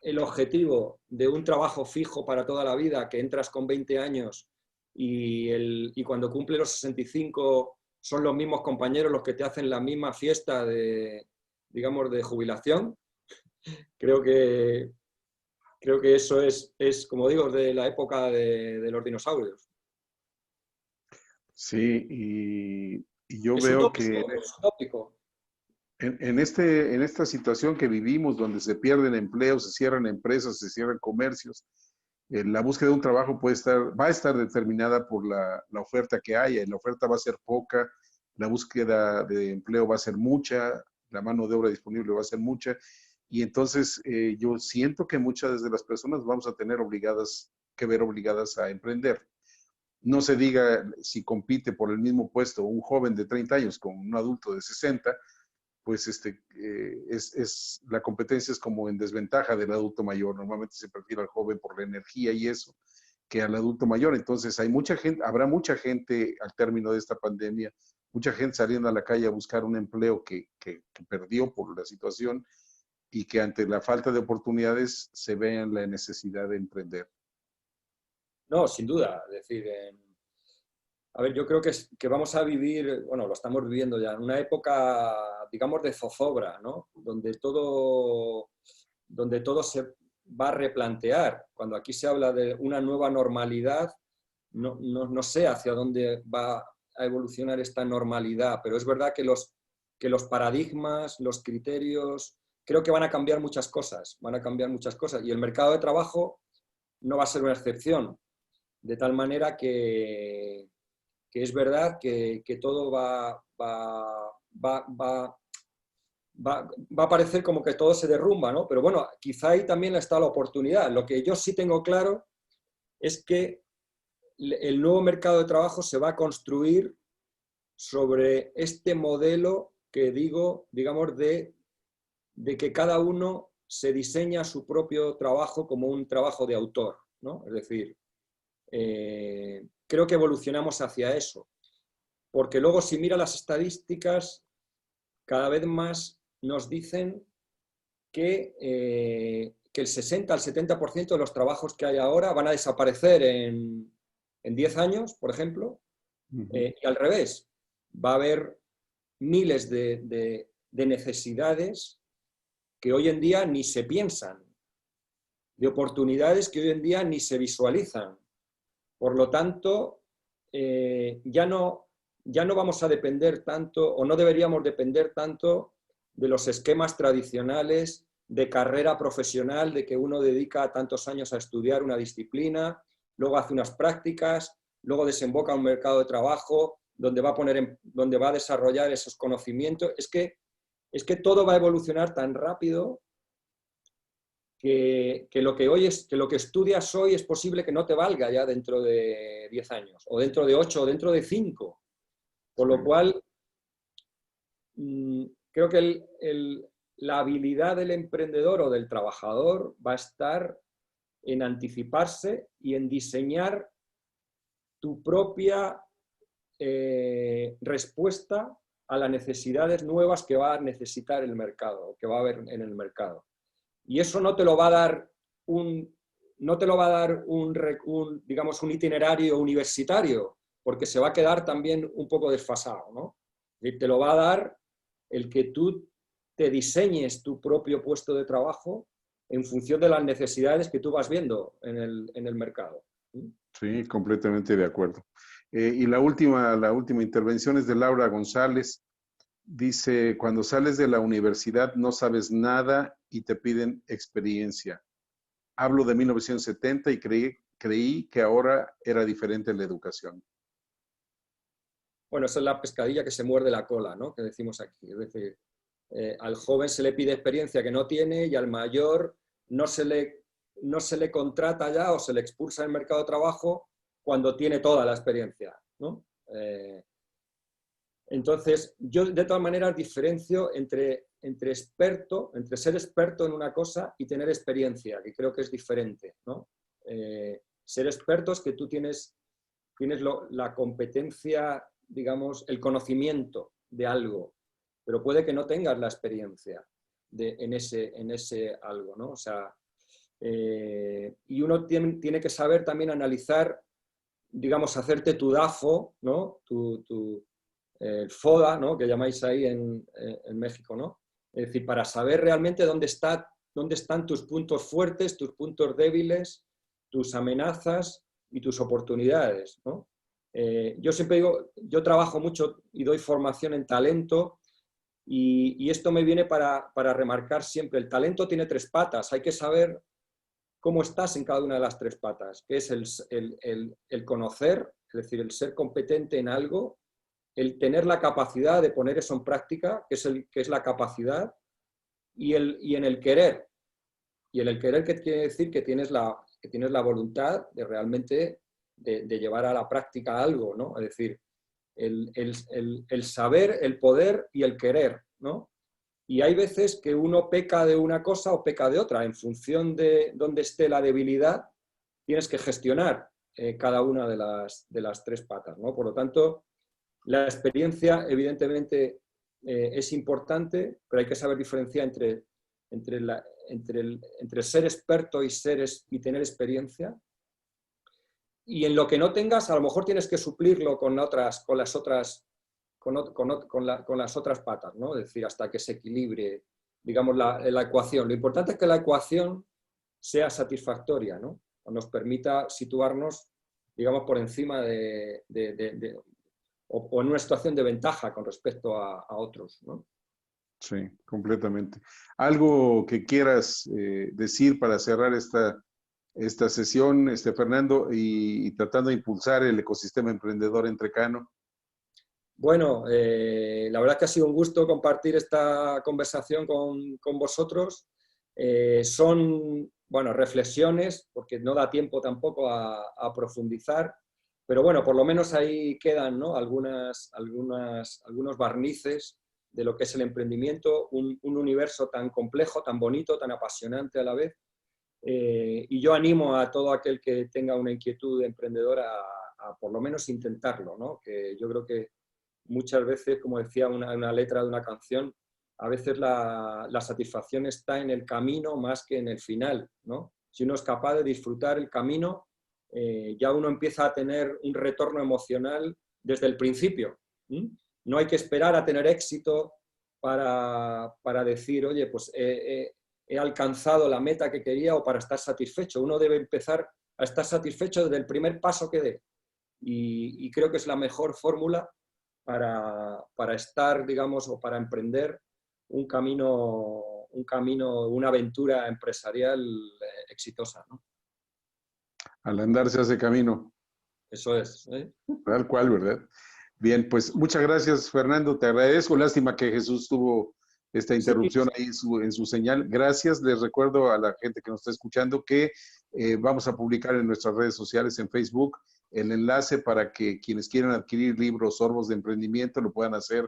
el objetivo de un trabajo fijo para toda la vida, que entras con 20 años y cuando cumple los 65 son los mismos compañeros los que te hacen la misma fiesta de, digamos, de jubilación, creo que eso es, como digo, de la época de los dinosaurios. Sí, y yo Es veo utópico, que es utópico. en esta situación que vivimos, donde se pierden empleos, se cierran empresas, se cierran comercios, la búsqueda de un trabajo va a estar determinada por la oferta que haya. La oferta va a ser poca, la búsqueda de empleo va a ser mucha, la mano de obra disponible va a ser mucha, y entonces yo siento que muchas de las personas vamos a tener que ver obligadas a emprender. No se diga si compite por el mismo puesto un joven de 30 años con un adulto de 60, pues la competencia es como en desventaja del adulto mayor. Normalmente se prefiere al joven por la energía y eso, que al adulto mayor. Entonces habrá mucha gente al término de esta pandemia, mucha gente saliendo a la calle a buscar un empleo que perdió por la situación y que ante la falta de oportunidades se vean la necesidad de emprender. No, sin duda. Es decir, a ver, yo creo que vamos a vivir, bueno, lo estamos viviendo ya, en una época, digamos, de zozobra, ¿no? Donde todo se va a replantear. Cuando aquí se habla de una nueva normalidad, no sé hacia dónde va a evolucionar esta normalidad, pero es verdad que los paradigmas, los criterios, creo que van a cambiar muchas cosas, y el mercado de trabajo no va a ser una excepción, de tal manera que es verdad que todo va a parecer como que todo se derrumba, ¿no? Pero bueno, quizá ahí también está la oportunidad. Lo que yo sí tengo claro es que el nuevo mercado de trabajo se va a construir sobre este modelo que digamos, de que cada uno se diseña su propio trabajo como un trabajo de autor, ¿no? Es decir, creo que evolucionamos hacia eso, porque luego si mira las estadísticas, cada vez más nos dicen que el 60 al 70% de los trabajos que hay ahora van a desaparecer en 10 años, por ejemplo, y al revés, va a haber miles de necesidades que hoy en día ni se piensan, de oportunidades que hoy en día ni se visualizan. Por lo tanto, ya no vamos a depender tanto, o no deberíamos depender tanto de los esquemas tradicionales de carrera profesional, de que uno dedica tantos años a estudiar una disciplina, luego hace unas prácticas, luego desemboca a un mercado de trabajo donde va a desarrollar esos conocimientos. Es que todo va a evolucionar tan rápido que lo que estudias hoy es posible que no te valga ya dentro de 10 años, o dentro de 8, o dentro de 5. Por lo cual, creo que la habilidad del emprendedor o del trabajador va a estar en anticiparse y en diseñar tu propia respuesta a las necesidades nuevas que va a necesitar el mercado, que va a haber en el mercado. Y eso no te lo va a dar digamos, un itinerario universitario, porque se va a quedar también un poco desfasado, ¿no? Y te lo va a dar el que tú te diseñes tu propio puesto de trabajo en función de las necesidades que tú vas viendo en el mercado. Sí, completamente de acuerdo. Y la última intervención es de Laura González. Dice, cuando sales de la universidad no sabes nada y te piden experiencia. Hablo de 1970 y creí que ahora era diferente la educación. Bueno, esa es la pescadilla que se muerde la cola, ¿no? Que decimos aquí. Es decir, al joven se le pide experiencia que no tiene y al mayor no se le no se le contrata ya o se le expulsa del mercado de trabajo cuando tiene toda la experiencia, ¿no? Entonces, yo de todas maneras diferencio entre ser experto en una cosa y tener experiencia, que creo que es diferente, ¿no? Ser experto es que tú tienes la competencia, digamos, el conocimiento de algo, pero puede que no tengas la experiencia en ese algo, ¿no? O sea, y uno tiene que saber también analizar, digamos, hacerte tu DAFO, ¿no? El FODA, ¿no? Que llamáis ahí en México, ¿no? Es decir, para saber realmente dónde están tus puntos fuertes, tus puntos débiles, tus amenazas y tus oportunidades, ¿no? Yo siempre digo, yo trabajo mucho y doy formación en talento y esto me viene para remarcar siempre, el talento tiene 3 patas, hay que saber cómo estás en cada una de las 3 patas, que es el conocer, es decir, el ser competente en algo, el tener la capacidad de poner eso en práctica, que es la capacidad, y en el querer. Y en el querer, ¿qué quiere decir? Que tienes la voluntad de realmente de llevar a la práctica algo, ¿no? Es decir, el saber, el poder y el querer, ¿no? Y hay veces que uno peca de una cosa o peca de otra. En función de dónde esté la debilidad, tienes que gestionar cada una de las 3 patas, ¿no? Por lo tanto, la experiencia, evidentemente, es importante, pero hay que saber diferenciar entre ser experto y tener experiencia. Y en lo que no tengas, a lo mejor tienes que suplirlo con las otras patas, ¿no? Es decir, hasta que se equilibre, digamos, la ecuación. Lo importante es que la ecuación sea satisfactoria, ¿no? O nos permita situarnos, digamos, por encima o en una situación de ventaja con respecto a otros, ¿no? Sí, completamente. ¿Algo que quieras decir para cerrar esta sesión, Fernando, y tratando de impulsar el ecosistema emprendedor en Trecano? Bueno, la verdad es que ha sido un gusto compartir esta conversación con vosotros. Son, bueno, reflexiones, porque no da tiempo tampoco a profundizar, pero bueno, por lo menos ahí quedan, ¿no? algunos barnices de lo que es el emprendimiento, un universo tan complejo, tan bonito, tan apasionante a la vez. Y yo animo a todo aquel que tenga una inquietud emprendedora a por lo menos intentarlo, ¿no? Que yo creo que muchas veces, como decía una letra de una canción, a veces la satisfacción está en el camino más que en el final, ¿no? Si uno es capaz de disfrutar el camino, ya uno empieza a tener un retorno emocional desde el principio. No hay que esperar a tener éxito para decir, oye, pues he alcanzado la meta que quería o para estar satisfecho. Uno debe empezar a estar satisfecho desde el primer paso que dé. Y creo que es la mejor fórmula para estar, digamos, o para emprender un camino, una aventura empresarial exitosa, ¿no? Al andar se hace camino. Eso es, ¿eh? Tal cual, ¿verdad? Bien, pues muchas gracias, Fernando. Te agradezco. Lástima que Jesús tuvo esta interrupción ahí en su señal. Gracias. Les recuerdo a la gente que nos está escuchando que vamos a publicar en nuestras redes sociales, en Facebook, el enlace para que quienes quieran adquirir libros Sorbos de Emprendimiento lo puedan hacer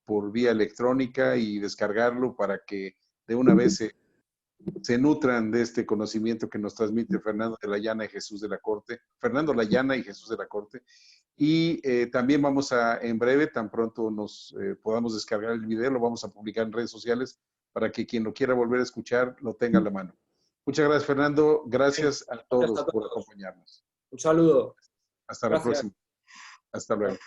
por vía electrónica y descargarlo para que de una vez se nutran de este conocimiento que nos transmite Fernando Layana y Jesús de la Corte. Fernando Layana y Jesús de la Corte. Y también vamos en breve, tan pronto nos podamos descargar el video, lo vamos a publicar en redes sociales para que quien lo quiera volver a escuchar lo tenga a la mano. Muchas gracias, Fernando. Gracias a todos por acompañarnos. Un saludo. Hasta la próxima. Hasta luego.